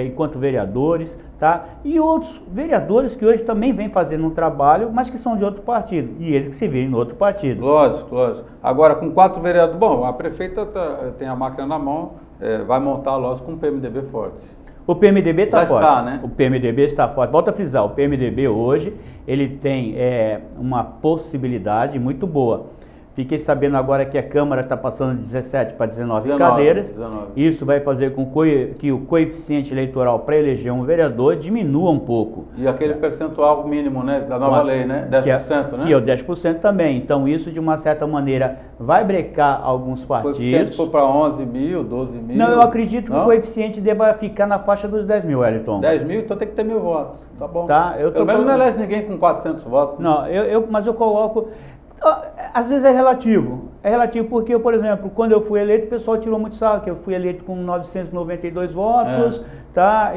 enquanto vereadores, tá? E outros vereadores que hoje também vêm fazendo um trabalho, mas que são de outro partido, e eles que se virem no outro partido. Lógico, lógico. Agora, com 4 vereadores, bom, a prefeita tem a máquina na mão, vai montar, lógico, com um PMDB forte. O PMDB está forte. Está, né? O PMDB está forte. Volto a frisar, o PMDB hoje, ele tem uma possibilidade muito boa. Fiquei sabendo agora que a Câmara está passando de 17 para 19 cadeiras. 19. Isso vai fazer com que o coeficiente eleitoral para eleger um vereador diminua um pouco. E aquele percentual mínimo, né, da nova lei, né? 10%, né? Que é o 10% também. Então isso, de uma certa maneira, vai brecar alguns partidos. Se for para 11 mil, 12 mil... Não, eu acredito que o coeficiente deva ficar na faixa dos 10 mil, Wellington. 10 mil, então tem que ter 1.000 votos. Tá bom. Tá, Pelo menos não elege ninguém com 400 votos. Não, mas eu coloco... Às vezes é relativo. É relativo porque, por exemplo, quando eu fui eleito, o pessoal tirou muito sarro, que eu fui eleito com 992 votos, tá?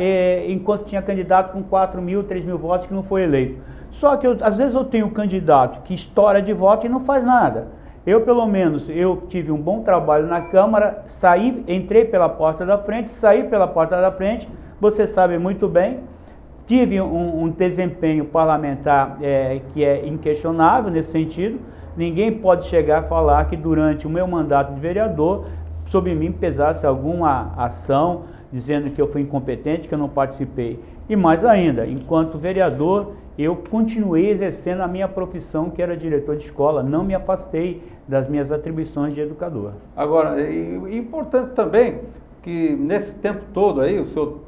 Enquanto tinha candidato com 4 mil, 3 mil votos que não foi eleito. Só que às vezes eu tenho um candidato que estoura de voto e não faz nada. Eu, pelo menos, eu tive um bom trabalho na Câmara, entrei pela porta da frente, saí pela porta da frente, você sabe muito bem. Tive um desempenho parlamentar que é inquestionável nesse sentido. Ninguém pode chegar a falar que durante o meu mandato de vereador, sobre mim pesasse alguma ação dizendo que eu fui incompetente, que eu não participei. E mais ainda, enquanto vereador, eu continuei exercendo a minha profissão, que era diretor de escola, não me afastei das minhas atribuições de educador. Agora, é importante também que nesse tempo todo aí, o senhor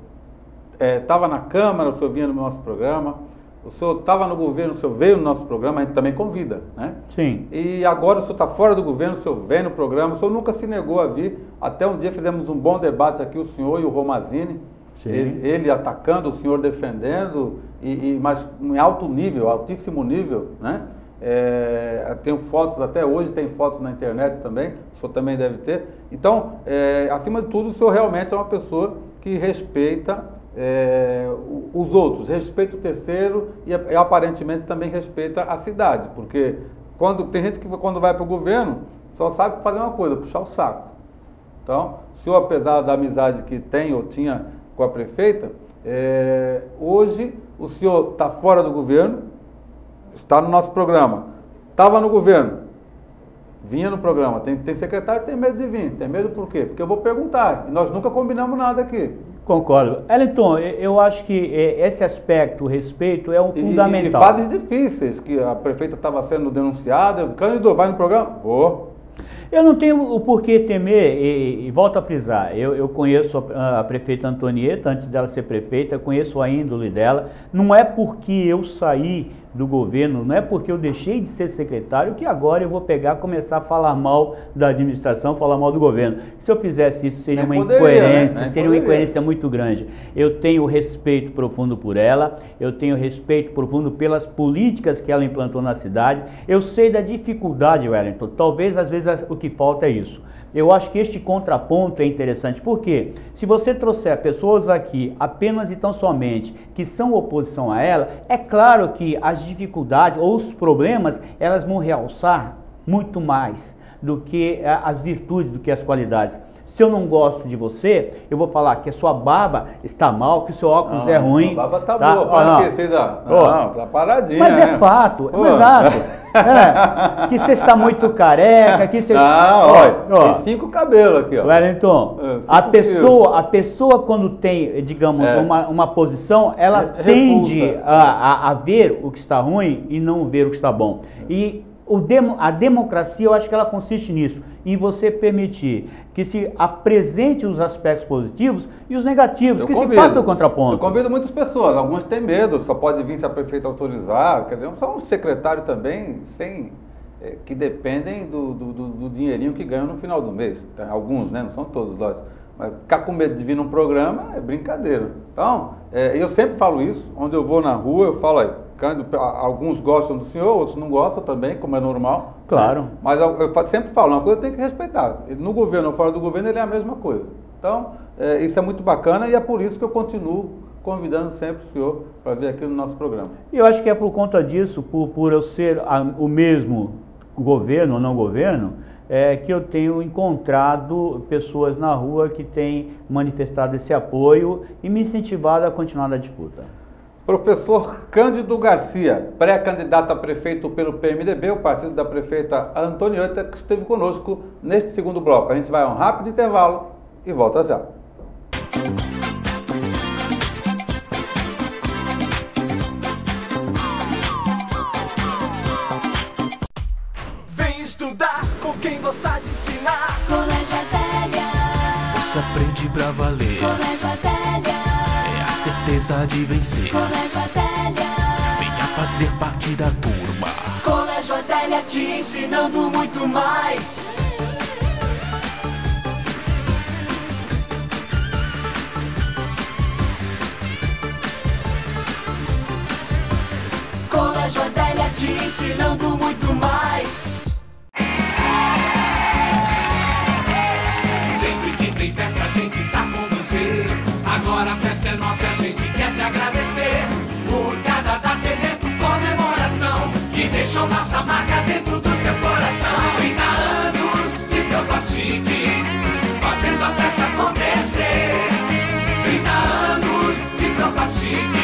estava na Câmara, o senhor vinha no nosso programa, o senhor estava no governo, o senhor veio no nosso programa, a gente também convida, né? Sim. E agora o senhor está fora do governo, o senhor vem no programa, o senhor nunca se negou a vir, até um dia fizemos um bom debate aqui, o senhor e o Romazini, ele atacando, o senhor defendendo, mas em alto nível, altíssimo nível, né? Tenho fotos, até hoje tem fotos na internet também, o senhor também deve ter. Então, acima de tudo, o senhor realmente é uma pessoa que respeita os outros, respeita o terceiro e aparentemente também respeita a cidade, porque tem gente que quando vai para o governo só sabe fazer uma coisa, puxar o saco. Então, o senhor, apesar da amizade que tem ou tinha com a prefeita, hoje o senhor está fora do governo, está no nosso programa, estava no governo, vinha no programa, tem secretário que tem medo de vir, tem medo por quê? Porque eu vou perguntar, e nós nunca combinamos nada aqui. Concordo. Wellington, eu acho que esse aspecto, o respeito, é fundamental. E fases difíceis, que a prefeita estava sendo denunciada, Cândido, vai no programa? Vou. Eu não tenho o porquê temer, e volto a frisar, eu conheço a prefeita Antonieta, antes dela ser prefeita, conheço a índole dela, não é porque eu saí do governo, não é porque eu deixei de ser secretário que agora eu vou começar a falar mal da administração, falar mal do governo. Se eu fizesse isso, seria uma incoerência, seria uma incoerência muito grande. Eu tenho respeito profundo por ela, eu tenho respeito profundo pelas políticas que ela implantou na cidade, eu sei da dificuldade, Wellington, talvez às vezes o que falta é isso. Eu acho que este contraponto é interessante, porque se você trouxer pessoas aqui apenas e tão somente que são oposição a ela, é claro que as dificuldades ou os problemas, elas vão realçar muito mais do que as virtudes, do que as qualidades. Se eu não gosto de você, eu vou falar que a sua barba está mal, que o seu óculos é ruim. A barba tá boa, tá paradinha. Mas é fato, exato. Que você está muito careca, que você... Tem 5 cabelos aqui, ó. Wellington, a pessoa quando tem, digamos, uma posição, ela tende a ver o que está ruim e não ver o que está bom. E a democracia, eu acho que ela consiste nisso, em você permitir que se apresente os aspectos positivos e os negativos, se faça o contraponto. Eu convido muitas pessoas, algumas têm medo, só pode vir se a prefeita autorizar, quer dizer, só um secretário também, que dependem do dinheirinho que ganham no final do mês, alguns, né, não são todos, lógico. Mas ficar com medo de vir num programa é brincadeira. Então, eu sempre falo isso, onde eu vou na rua, eu falo aí, alguns gostam do senhor, outros não gostam também, como é normal. Claro. Né? Mas eu sempre falo, uma coisa tem que respeitar. No governo ou fora do governo, ele é a mesma coisa. Então, isso é muito bacana e é por isso que eu continuo convidando sempre o senhor para vir aqui no nosso programa. E eu acho que é por conta disso, por eu ser o mesmo governo ou não governo, que eu tenho encontrado pessoas na rua que têm manifestado esse apoio e me incentivado a continuar na disputa. Professor Cândido Garcia, pré-candidato a prefeito pelo PMDB, o partido da prefeita Antonieta, que esteve conosco neste segundo bloco. A gente vai a um rápido intervalo e volta já. estudar com quem gosta de ensinar. Colégio Adélia. Você aprende pra valer. Colégio Adélia. É a certeza de vencer. Colégio Adélia. Venha fazer parte da turma. Colégio Adélia te ensinando muito mais. Colégio Adélia te ensinando muito mais. Sempre que tem festa a gente está com você. Agora a festa é nossa e a gente quer te agradecer por cada data, evento, comemoração que deixou nossa marca dentro do seu coração. 30 anos de Proplastic, fazendo a festa acontecer. 30 anos de Proplastic,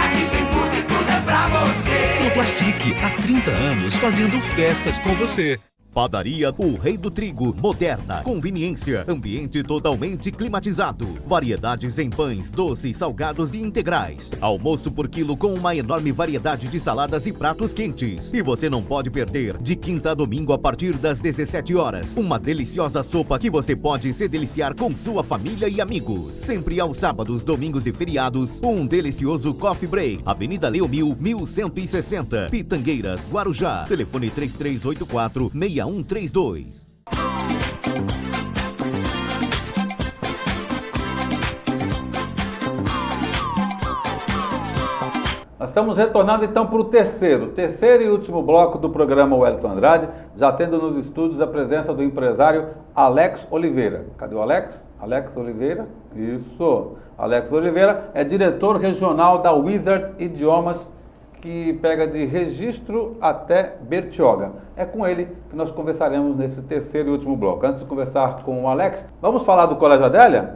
aqui tem tudo e tudo é pra você. Proplastic, há 30 anos fazendo festas com você. Padaria O Rei do Trigo, moderna, conveniência, ambiente totalmente climatizado, variedades em pães, doces, salgados e integrais, almoço por quilo com uma enorme variedade de saladas e pratos quentes. E você não pode perder, de quinta a domingo a partir das 17 horas, uma deliciosa sopa que você pode se deliciar com sua família e amigos. Sempre aos sábados, domingos e feriados, um delicioso coffee break. Avenida Leo 1160, Pitangueiras, Guarujá. Telefone 3384-6132. Nós estamos retornando então para o terceiro e último bloco do programa Wellington Andrade, já tendo nos estúdios a presença do empresário Alex Oliveira. Cadê o Alex? Alex Oliveira? Isso! Alex Oliveira é diretor regional da Wizard Idiomas, que pega de Registro até Bertioga. É com ele que nós conversaremos nesse terceiro e último bloco. Antes de conversar com o Alex, vamos falar do Colégio Adélia?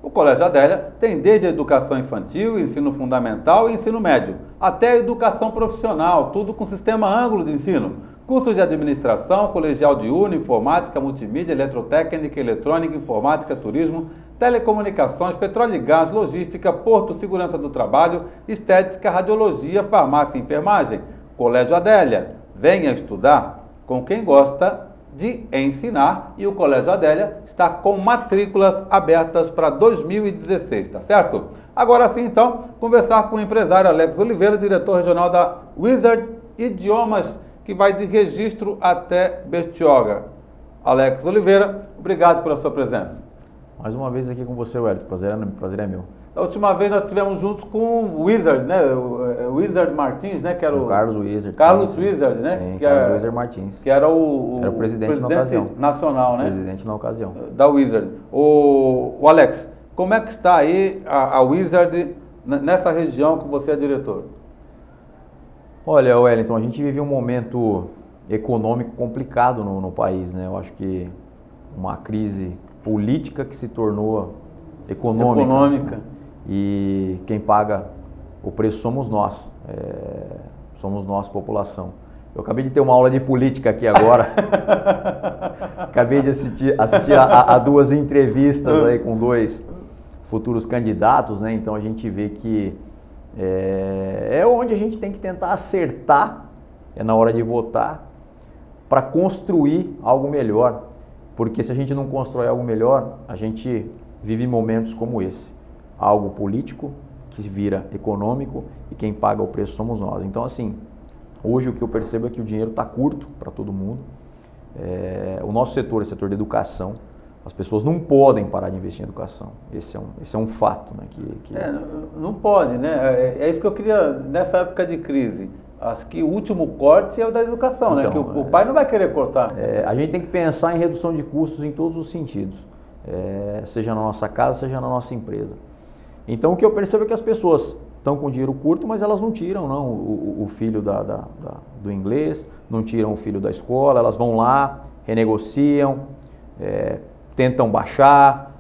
O Colégio Adélia tem desde a educação infantil, ensino fundamental e ensino médio, até a educação profissional, tudo com sistema ângulo de ensino. Cursos de administração, colegial de Uno, informática, multimídia, eletrotécnica, eletrônica, informática, turismo, telecomunicações, petróleo e gás, logística, porto, segurança do trabalho, estética, radiologia, farmácia e enfermagem. Colégio Adélia, venha estudar com quem gosta de ensinar, e o Colégio Adélia está com matrículas abertas para 2016, tá certo? Agora sim, então, conversar com o empresário Alex Oliveira, diretor regional da Wizard Idiomas, que vai de Registro até Bertioga. Alex Oliveira, obrigado pela sua presença. Mais uma vez aqui com você, Wellington. Prazer é meu. Da última vez nós estivemos juntos com o Wizard, né? O Wizard Martins, né? Que era o Carlos Wizard. Carlos Wizard, né? Sim, que Carlos era, Wizard Martins. Que era o presidente na ocasião. Nacional, né? Presidente na ocasião. Da Wizard. O Alex, como é que está aí a Wizard nessa região que você é diretor? Olha, Wellington, a gente vive um momento econômico complicado no país, né? Eu acho que uma crise política que se tornou econômica. E quem paga o preço somos nós, população. Eu acabei de ter uma aula de política aqui agora, acabei de assistir a duas entrevistas aí com dois futuros candidatos, né? Então a gente vê que é onde a gente tem que tentar acertar, na hora de votar, para construir algo melhor. Porque se a gente não constrói algo melhor, a gente vive momentos como esse. Algo político que vira econômico e quem paga o preço somos nós. Então, assim, hoje o que eu percebo é que o dinheiro está curto para todo mundo. O nosso setor, o setor de educação, as pessoas não podem parar de investir em educação. Esse é um fato, né? Não pode, né? É isso que eu queria, nessa época de crise. Acho que o último corte é o da educação, então, né? Que o pai não vai querer cortar. A gente tem que pensar em redução de custos em todos os sentidos, seja na nossa casa, seja na nossa empresa. Então o que eu percebo é que as pessoas estão com dinheiro curto, mas elas não tiram o filho do inglês, não tiram o filho da escola, elas vão lá, renegociam, tentam baixar,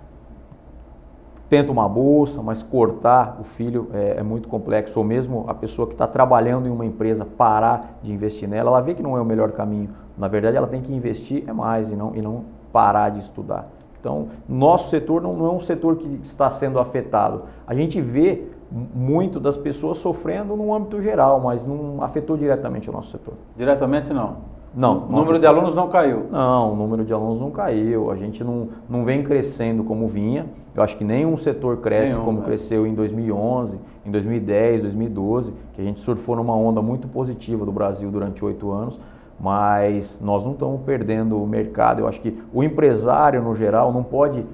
tentam uma bolsa, mas cortar o filho é muito complexo. Ou mesmo a pessoa que está trabalhando em uma empresa parar de investir nela, ela vê que não é o melhor caminho. Na verdade, ela tem que investir mais e não parar de estudar. Então, nosso setor não é um setor que está sendo afetado. A gente vê muito das pessoas sofrendo no âmbito geral, mas não afetou diretamente o nosso setor. Diretamente não. Não. O número de alunos não caiu? Não, o número de alunos não caiu. A gente não vem crescendo como vinha. Eu acho que nenhum setor cresce como cresceu em 2011, em 2010, 2012, que a gente surfou numa onda muito positiva do Brasil durante 8 anos, mas nós não estamos perdendo o mercado. Eu acho que o empresário, no geral, não pode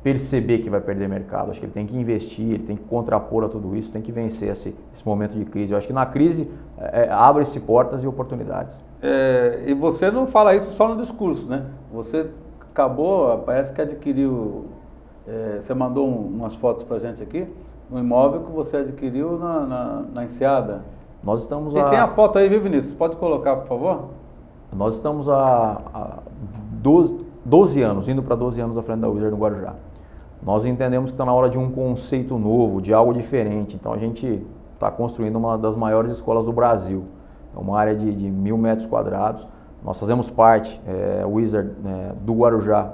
perceber que vai perder mercado. Acho que ele tem que investir, ele tem que contrapor a tudo isso, tem que vencer esse momento de crise. Eu acho que na crise abre-se portas e oportunidades. E você não fala isso só no discurso, né? Você acabou, parece que adquiriu, você mandou umas fotos pra gente aqui, um imóvel que você adquiriu na Enseada. Nós estamos Tem a foto aí, viu, Vinícius? Pode colocar, por favor? Nós estamos há 12 anos, indo para 12 anos à frente da Wizard no Guarujá. Nós entendemos que está na hora de um conceito novo, de algo diferente. Então a gente está construindo uma das maiores escolas do Brasil. É uma área de 1.000 metros quadrados. Nós fazemos parte, Wizard, do Guarujá,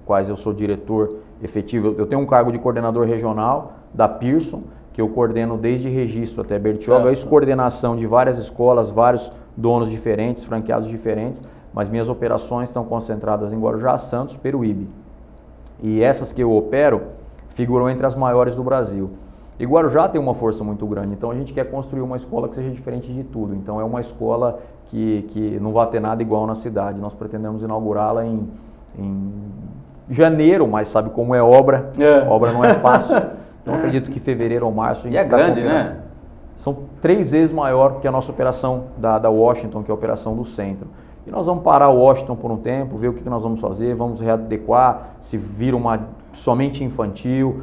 quais eu sou diretor efetivo. Eu tenho um cargo de coordenador regional da Pearson, que eu coordeno desde registro até Bertioga. Isso, coordenação de várias escolas, vários donos diferentes, franqueados diferentes, mas minhas operações estão concentradas em Guarujá, Santos, Peruíbe. E essas que eu opero figuram entre as maiores do Brasil. E Guarujá tem uma força muito grande, então a gente quer construir uma escola que seja diferente de tudo. Então é uma escola que não vai ter nada igual na cidade. Nós pretendemos inaugurá-la em janeiro, mas sabe como é obra, obra não é fácil. Então acredito que fevereiro ou março a gente é grande, né? São 3 vezes maior que a nossa operação da Washington, que é a operação do centro. E nós vamos parar o Washington por um tempo, ver o que nós vamos fazer, vamos readequar, se vira somente infantil,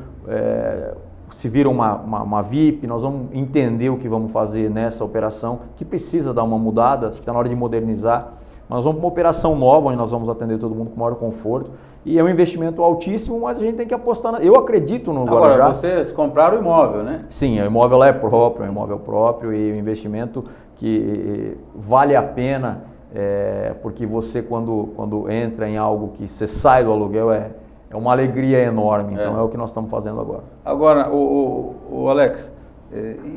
se vira uma VIP, nós vamos entender o que vamos fazer nessa operação, que precisa dar uma mudada, acho que está na hora de modernizar. Mas nós vamos para uma operação nova, onde nós vamos atender todo mundo com maior conforto. E é um investimento altíssimo, mas a gente tem que apostar. Eu acredito no Guarujá. Agora, vocês compraram o imóvel, né? Sim, o imóvel lá é próprio, é um imóvel próprio e um investimento que vale a pena, porque você quando entra em algo que você sai do aluguel é uma alegria enorme. Então é o que nós estamos fazendo agora. Agora, o Alex,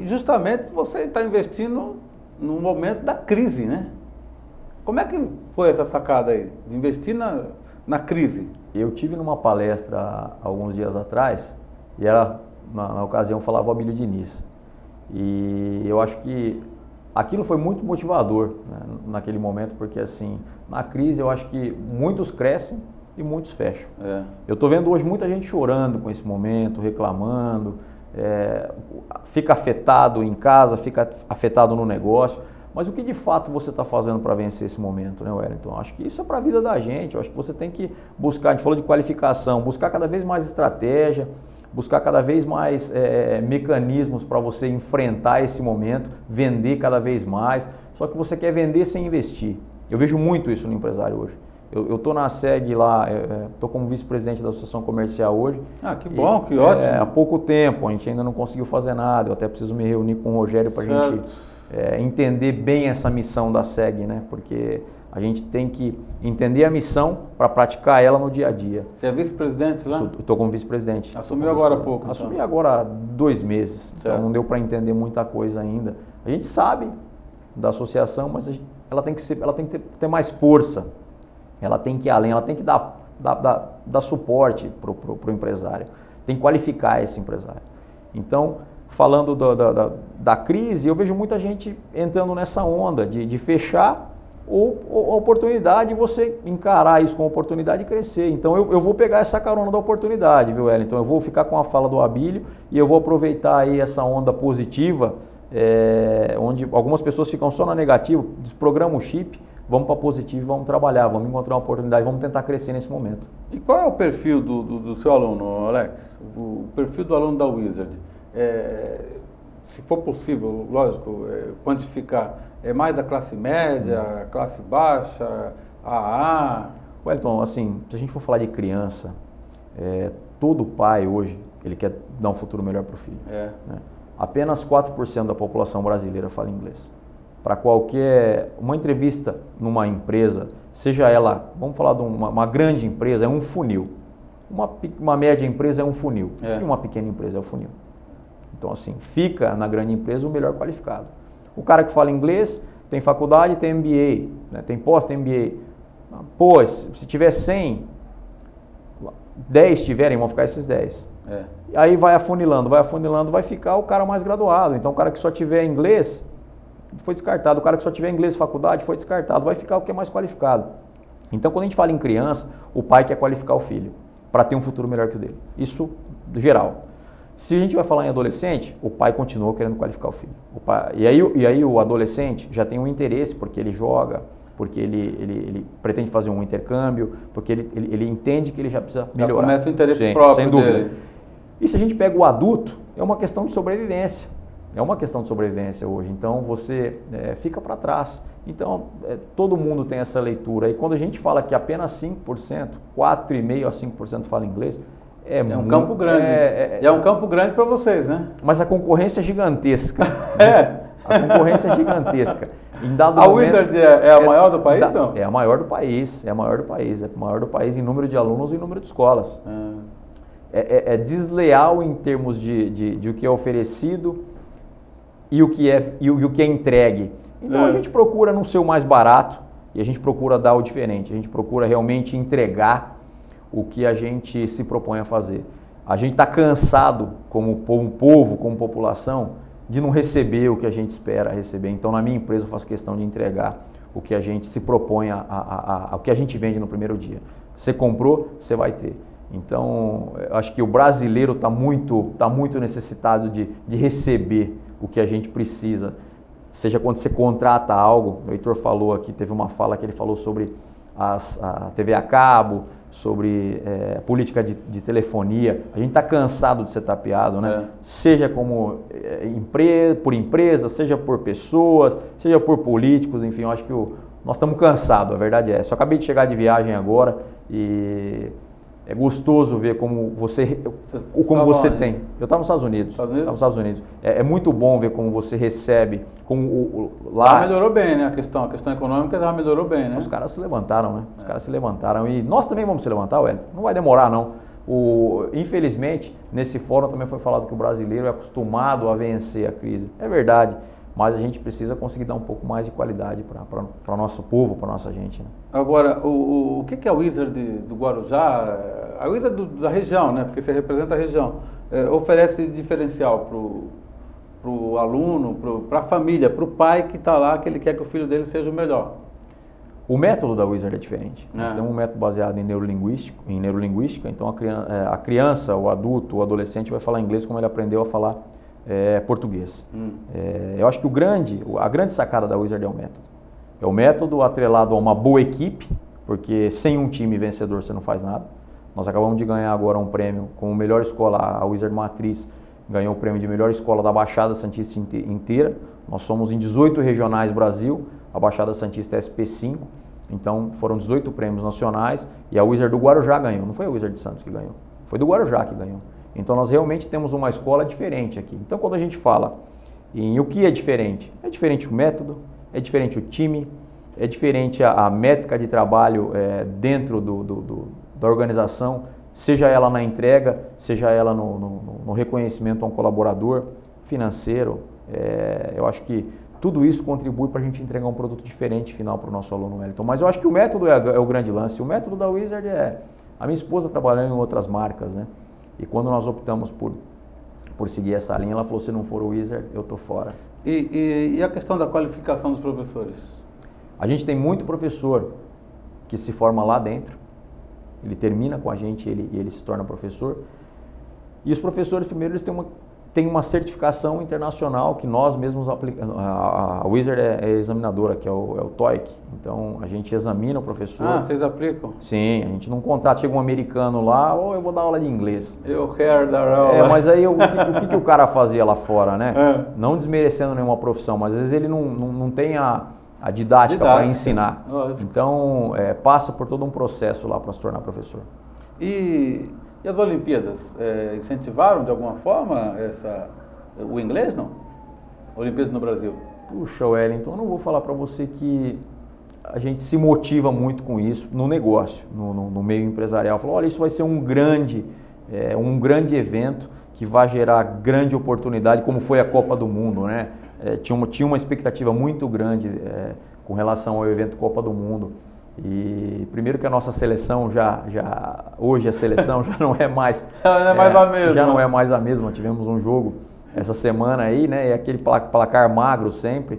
justamente você está investindo no momento da crise, né? Como é que foi essa sacada aí, de investir na crise? Eu tive numa palestra alguns dias atrás, e ela, na ocasião, falava o Abílio Diniz. E eu acho que aquilo foi muito motivador, né, naquele momento, porque assim, na crise eu acho que muitos crescem e muitos fecham. Eu estou vendo hoje muita gente chorando com esse momento, reclamando, fica afetado em casa, fica afetado no negócio. Mas o que de fato você está fazendo para vencer esse momento, né, Wellington? Acho que isso é para a vida da gente. Eu acho que você tem que buscar, a gente falou de qualificação, buscar cada vez mais estratégia, buscar cada vez mais mecanismos para você enfrentar esse momento, vender cada vez mais. Só que você quer vender sem investir. Eu vejo muito isso no empresário hoje. Eu estou na SEG lá, estou como vice-presidente da Associação Comercial hoje. Ah, que bom, que ótimo. Há pouco tempo, a gente ainda não conseguiu fazer nada. Eu até preciso me reunir com o Rogério para a gente entender bem essa missão da SEG, né? Porque a gente tem que entender a missão para praticar ela no dia a dia. Você é vice-presidente lá? Estou como vice-presidente. Assumiu agora há pouco? Assumi agora há 2 meses, então não deu para entender muita coisa ainda. A gente sabe da associação, mas ela tem que ter mais força. Ela tem que ir além, ela tem que dar suporte para o empresário. Tem que qualificar esse empresário. Então, falando da crise, eu vejo muita gente entrando nessa onda de fechar ou a oportunidade de você encarar isso como oportunidade e crescer. Então eu vou pegar essa carona da oportunidade, viu, Wellington? Eu vou ficar com a fala do Abílio e eu vou aproveitar aí essa onda positiva, onde algumas pessoas ficam só na negativa, desprogramam o chip, vamos para positivo, vamos trabalhar, vamos encontrar uma oportunidade, vamos tentar crescer nesse momento. E qual é o perfil do seu aluno, Alex? O perfil do aluno da Wizard? Se for possível, lógico, quantificar, é mais da classe média, classe baixa, AA? Wellington, assim, se a gente for falar de criança, todo pai hoje, ele quer dar um futuro melhor para o filho. Né? Apenas 4% da população brasileira fala inglês. Para uma entrevista numa empresa, seja ela, vamos falar de uma grande empresa, é um funil. Uma média empresa é um funil, e uma pequena empresa é o funil. Então, assim, fica na grande empresa o melhor qualificado. O cara que fala inglês, tem faculdade, tem MBA, né? Tem pós, tem MBA. Pô, se tiver 100, 10 tiverem, vão ficar esses 10. Aí vai afunilando, vai ficar o cara mais graduado. Então o cara que só tiver inglês, foi descartado. O cara que só tiver inglês faculdade, foi descartado. Vai ficar o que é mais qualificado. Então quando a gente fala em criança, o pai quer qualificar o filho para ter um futuro melhor que o dele. Isso geral. Se a gente vai falar em adolescente, o pai continua querendo qualificar o filho. E aí o adolescente já tem um interesse, porque ele joga, porque ele pretende fazer um intercâmbio, porque ele entende que ele já precisa melhorar. Já começa o interesse próprio sem dúvida. dele. E se a gente pega o adulto, é uma questão de sobrevivência. É uma questão de sobrevivência hoje. Então você fica para trás. Então todo mundo tem essa leitura. E quando a gente fala que apenas 5%, 4,5% a 5% fala inglês, é um campo grande. É um campo grande para vocês, né? Mas a concorrência é gigantesca. A concorrência é gigantesca. A Wizard é a maior do país, não? É a maior do país, é a maior do país em número de alunos e em número de escolas. É desleal em termos de o que é oferecido e o que é entregue. Então a gente procura não ser o mais barato e a gente procura dar o diferente. A gente procura realmente entregar o que a gente se propõe a fazer. A gente está cansado como povo, como população, de não receber o que a gente espera receber. Então, na minha empresa, eu faço questão de entregar o que a gente se propõe, o que a gente vende no primeiro dia. Você comprou, você vai ter. Então, eu acho que o brasileiro está muito necessitado de receber o que a gente precisa. Seja quando você contrata algo, o Heitor falou aqui, teve uma fala que ele falou sobre a TV a cabo, sobre política de telefonia. A gente está cansado de ser tapeado, né? Seja como por empresa, seja por pessoas, seja por políticos, enfim, eu acho que nós estamos cansados, a verdade é essa. Eu acabei de chegar de viagem agora e é gostoso ver como você tem. Eu estava nos Estados Unidos. É muito bom ver como você recebe, lá melhorou bem, né? A questão econômica já melhorou bem, né? Os caras se levantaram, né? Os caras se levantaram e nós também vamos se levantar, Wellington. Não vai demorar, não. Infelizmente, nesse fórum também foi falado que o brasileiro é acostumado a vencer a crise. É verdade. Mas a gente precisa conseguir dar um pouco mais de qualidade para o nosso povo, para a nossa gente. Né? Agora, o que é a Wizard do Guarujá? A Wizard da região, né? Porque você representa a região. Oferece diferencial para o aluno, para a família, para o pai que está lá, que ele quer que o filho dele seja o melhor. O método da Wizard é diferente. Nós temos um método baseado em neurolinguística. Então a criança, o adulto, o adolescente vai falar inglês como ele aprendeu a falar português. Eu acho que a grande sacada da Wizard é o método. É o método atrelado a uma boa equipe, porque sem um time vencedor você não faz nada. Nós acabamos de ganhar agora um prêmio como melhor escola, a Wizard Matriz ganhou o prêmio de melhor escola da Baixada Santista inteira. Nós somos em 18 regionais Brasil, a Baixada Santista é SP5, então foram 18 prêmios nacionais e a Wizard do Guarujá ganhou, não foi a Wizard de Santos que ganhou, foi do Guarujá que ganhou. Então nós realmente temos uma escola diferente aqui. Então quando a gente fala em o que é diferente o método, é diferente o time, é diferente a métrica de trabalho dentro da organização, seja ela na entrega, seja ela no reconhecimento a um colaborador financeiro. Eu acho que tudo isso contribui para a gente entregar um produto diferente final para o nosso aluno Wellington. Mas eu acho que o método é o grande lance. O método da Wizard a minha esposa trabalhando em outras marcas, né? E quando nós optamos por seguir essa linha, ela falou, se não for o Wizard, eu tô fora. E a questão da qualificação dos professores? A gente tem muito professor que se forma lá dentro, ele termina com a gente e ele se torna professor. E os professores, primeiro, eles têm uma certificação internacional que nós mesmos aplicamos. A Wizard é examinadora, que é o TOEIC. Então, a gente examina o professor. Ah, vocês aplicam? Sim, a gente não contrata, chega um americano lá, ou eu vou dar aula de inglês. Eu quero dar aula. Mas aí o que o cara fazia lá fora, né? Não desmerecendo nenhuma profissão, mas às vezes ele não tem a didática para ensinar. Lógico. Então, passa por todo um processo lá para se tornar professor. E as Olimpíadas incentivaram de alguma forma o inglês, não? Olimpíadas no Brasil? Puxa, Wellington, eu não vou falar para você que a gente se motiva muito com isso no negócio, no meio empresarial. Falou, olha, isso vai ser um grande evento que vai gerar grande oportunidade, como foi a Copa do Mundo, né? Tinha uma expectativa muito grande com relação ao evento Copa do Mundo. E primeiro que a nossa seleção hoje a seleção já não é mais a mesma. Já não é mais a mesma. Tivemos um jogo essa semana aí, né? E aquele placar magro sempre.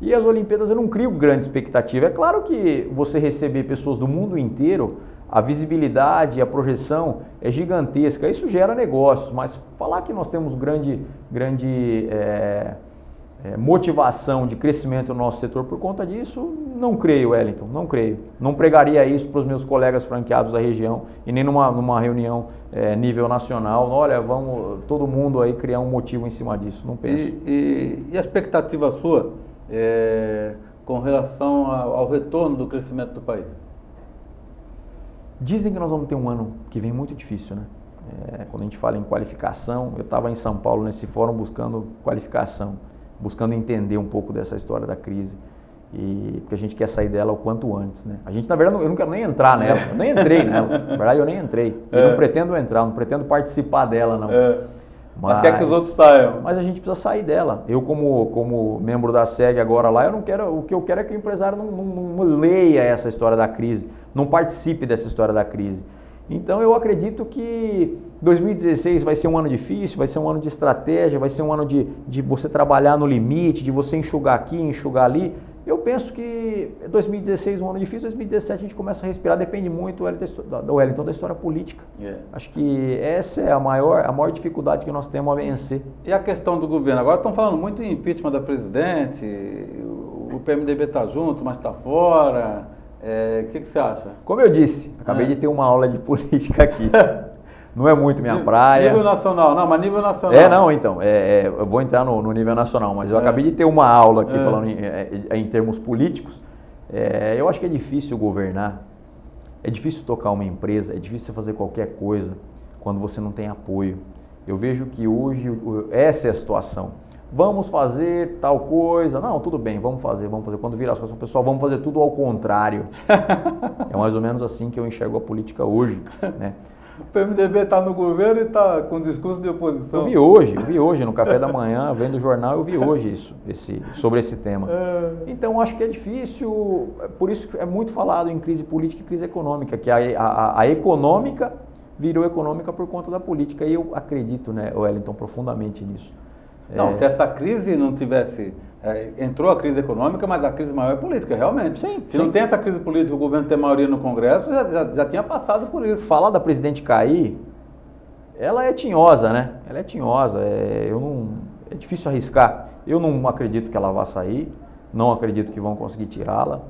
E as Olimpíadas eu não crio grande expectativa. É claro que você receber pessoas do mundo inteiro, a visibilidade, a projeção é gigantesca. Isso gera negócios, mas falar que nós temos grande motivação de crescimento no nosso setor por conta disso, não creio, Wellington, não creio. Não pregaria isso para os meus colegas franqueados da região e nem numa reunião nível nacional. Olha, vamos todo mundo aí criar um motivo em cima disso, não penso. E a expectativa sua com relação ao retorno do crescimento do país? Dizem que nós vamos ter um ano que vem muito difícil, né? Quando a gente fala em qualificação, eu estava em São Paulo nesse fórum buscando qualificação, buscando entender um pouco dessa história da crise, porque a gente quer sair dela o quanto antes, né? A gente, na verdade, eu não quero nem entrar nela, eu nem entrei nela, na verdade eu nem entrei, eu não pretendo entrar, não pretendo participar dela, não. Mas quer que os outros saiam. Mas a gente precisa sair dela. Eu, como membro da SEG agora lá, o que eu quero é que o empresário não leia essa história da crise, não participe dessa história da crise. Então eu acredito que 2016 vai ser um ano difícil, vai ser um ano de estratégia, vai ser um ano de você trabalhar no limite, de você enxugar aqui, enxugar ali. Eu penso que 2016 é um ano difícil, 2017 a gente começa a respirar, depende muito do Wellington, da história política. Acho que essa é a maior dificuldade que nós temos a vencer. E a questão do governo? Agora estão falando muito em impeachment da presidente, o PMDB está junto, mas está fora. O que você acha? Como eu disse, acabei de ter uma aula de política aqui. Não é muito minha praia. Nível nacional, não, mas nível nacional. Eu vou entrar no nível nacional, mas eu acabei de ter uma aula aqui falando em termos políticos. Eu acho que é difícil governar, é difícil tocar uma empresa, é difícil você fazer qualquer coisa quando você não tem apoio. Eu vejo que hoje essa é a situação. Vamos fazer tal coisa. Não, tudo bem, vamos fazer. Quando vira as coisas, pessoal, vamos fazer tudo ao contrário. É mais ou menos assim que eu enxergo a política hoje, né? O PMDB está no governo e está com discurso de oposição. Eu vi hoje no café da manhã, vendo o jornal, eu vi hoje sobre esse tema. Então, acho que é difícil, por isso que é muito falado em crise política e crise econômica, que a econômica virou econômica por conta da política. E eu acredito, né, Wellington, profundamente nisso. Não, se essa crise não tivesse... entrou a crise econômica, mas a crise maior é política, realmente. Se não tem essa crise política, o governo tem maioria no Congresso, já tinha passado por isso. Falar da presidente cair, ela é tinhosa, né? Ela é tinhosa, é difícil arriscar. Eu não acredito que ela vá sair, não acredito que vão conseguir tirá-la.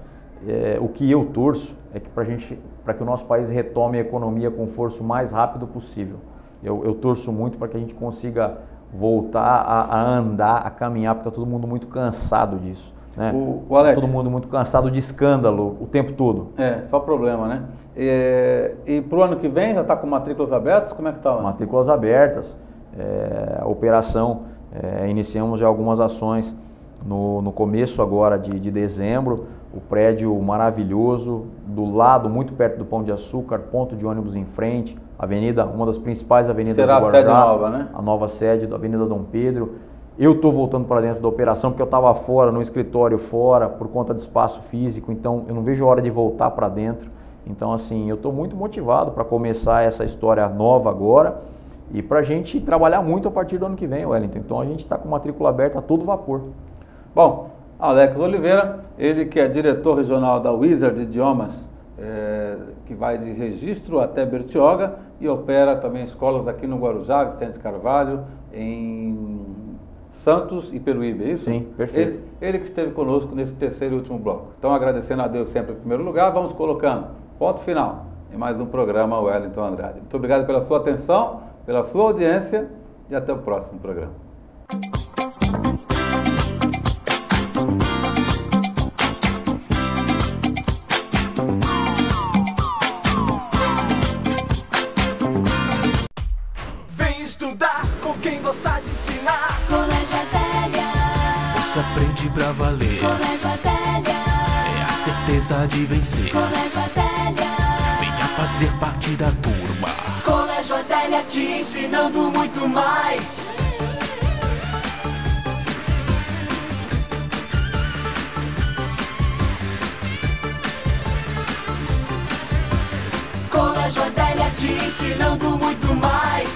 O que eu torço é que para que o nosso país retome a economia com força o mais rápido possível. Eu torço muito para que a gente consiga voltar a andar, a caminhar, porque está todo mundo muito cansado disso, né? O Alex, todo mundo muito cansado de escândalo o tempo todo. Só problema, né? E para o ano que vem já está com matrículas abertas? Como é que está? Matrículas abertas, a operação, iniciamos já algumas ações no começo agora de dezembro, o prédio maravilhoso, do lado, muito perto do Pão de Açúcar, ponto de ônibus em frente, avenida, uma das principais avenidas do Guarujá. Será a sede nova, né? A nova sede da Avenida Dom Pedro. Eu estou voltando para dentro da operação porque eu estava fora, no escritório fora, por conta de espaço físico, então eu não vejo a hora de voltar para dentro. Então, assim, eu estou muito motivado para começar essa história nova agora e para a gente trabalhar muito a partir do ano que vem, Wellington. Então, a gente está com matrícula aberta a todo vapor. Bom, Alex Oliveira, ele que é diretor regional da Wizard Idiomas, que vai de Registro até Bertioga e opera também escolas aqui no Guarujá, Vicente Carvalho, em Santos e Peruíbe, é isso? Sim, perfeito. Ele que esteve conosco nesse terceiro e último bloco. Então, agradecendo a Deus sempre em primeiro lugar, vamos colocando ponto final em mais um programa Wellington Andrade. Muito obrigado pela sua atenção, pela sua audiência e até o próximo programa. Quem gostar de ensinar, Colégio Adélia. Você aprende pra valer. Colégio Adélia. É a certeza de vencer. Colégio Adélia. Venha fazer parte da turma. Colégio Adélia te ensinando muito mais. te ensinando muito mais.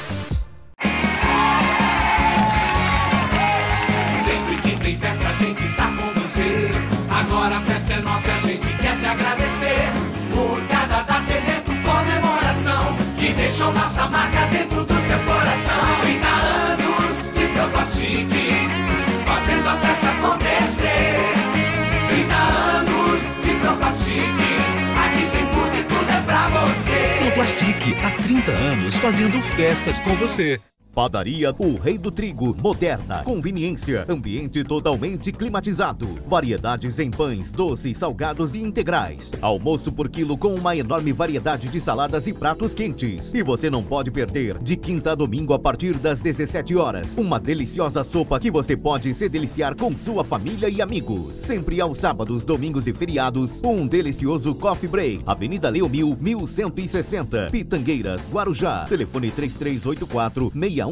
Sempre que tem festa a gente está com você. Agora a festa é nossa e a gente quer te agradecer por cada data, evento, comemoração que deixou nossa marca dentro do seu coração. 30 anos de Proplastic, fazendo a festa acontecer. 30 anos de Proplastic, aqui tem tudo e tudo é pra você. Proplastic, há 30 anos fazendo festas com você. Padaria O Rei do Trigo, moderna, conveniência, ambiente totalmente climatizado, variedades em pães, doces, salgados e integrais, almoço por quilo com uma enorme variedade de saladas e pratos quentes. E você não pode perder, de quinta a domingo a partir das 17 horas, uma deliciosa sopa que você pode se deliciar com sua família e amigos. Sempre aos sábados, domingos e feriados, um delicioso coffee break. Avenida Leomil, 1160, Pitangueiras, Guarujá. Telefone 3384-6132.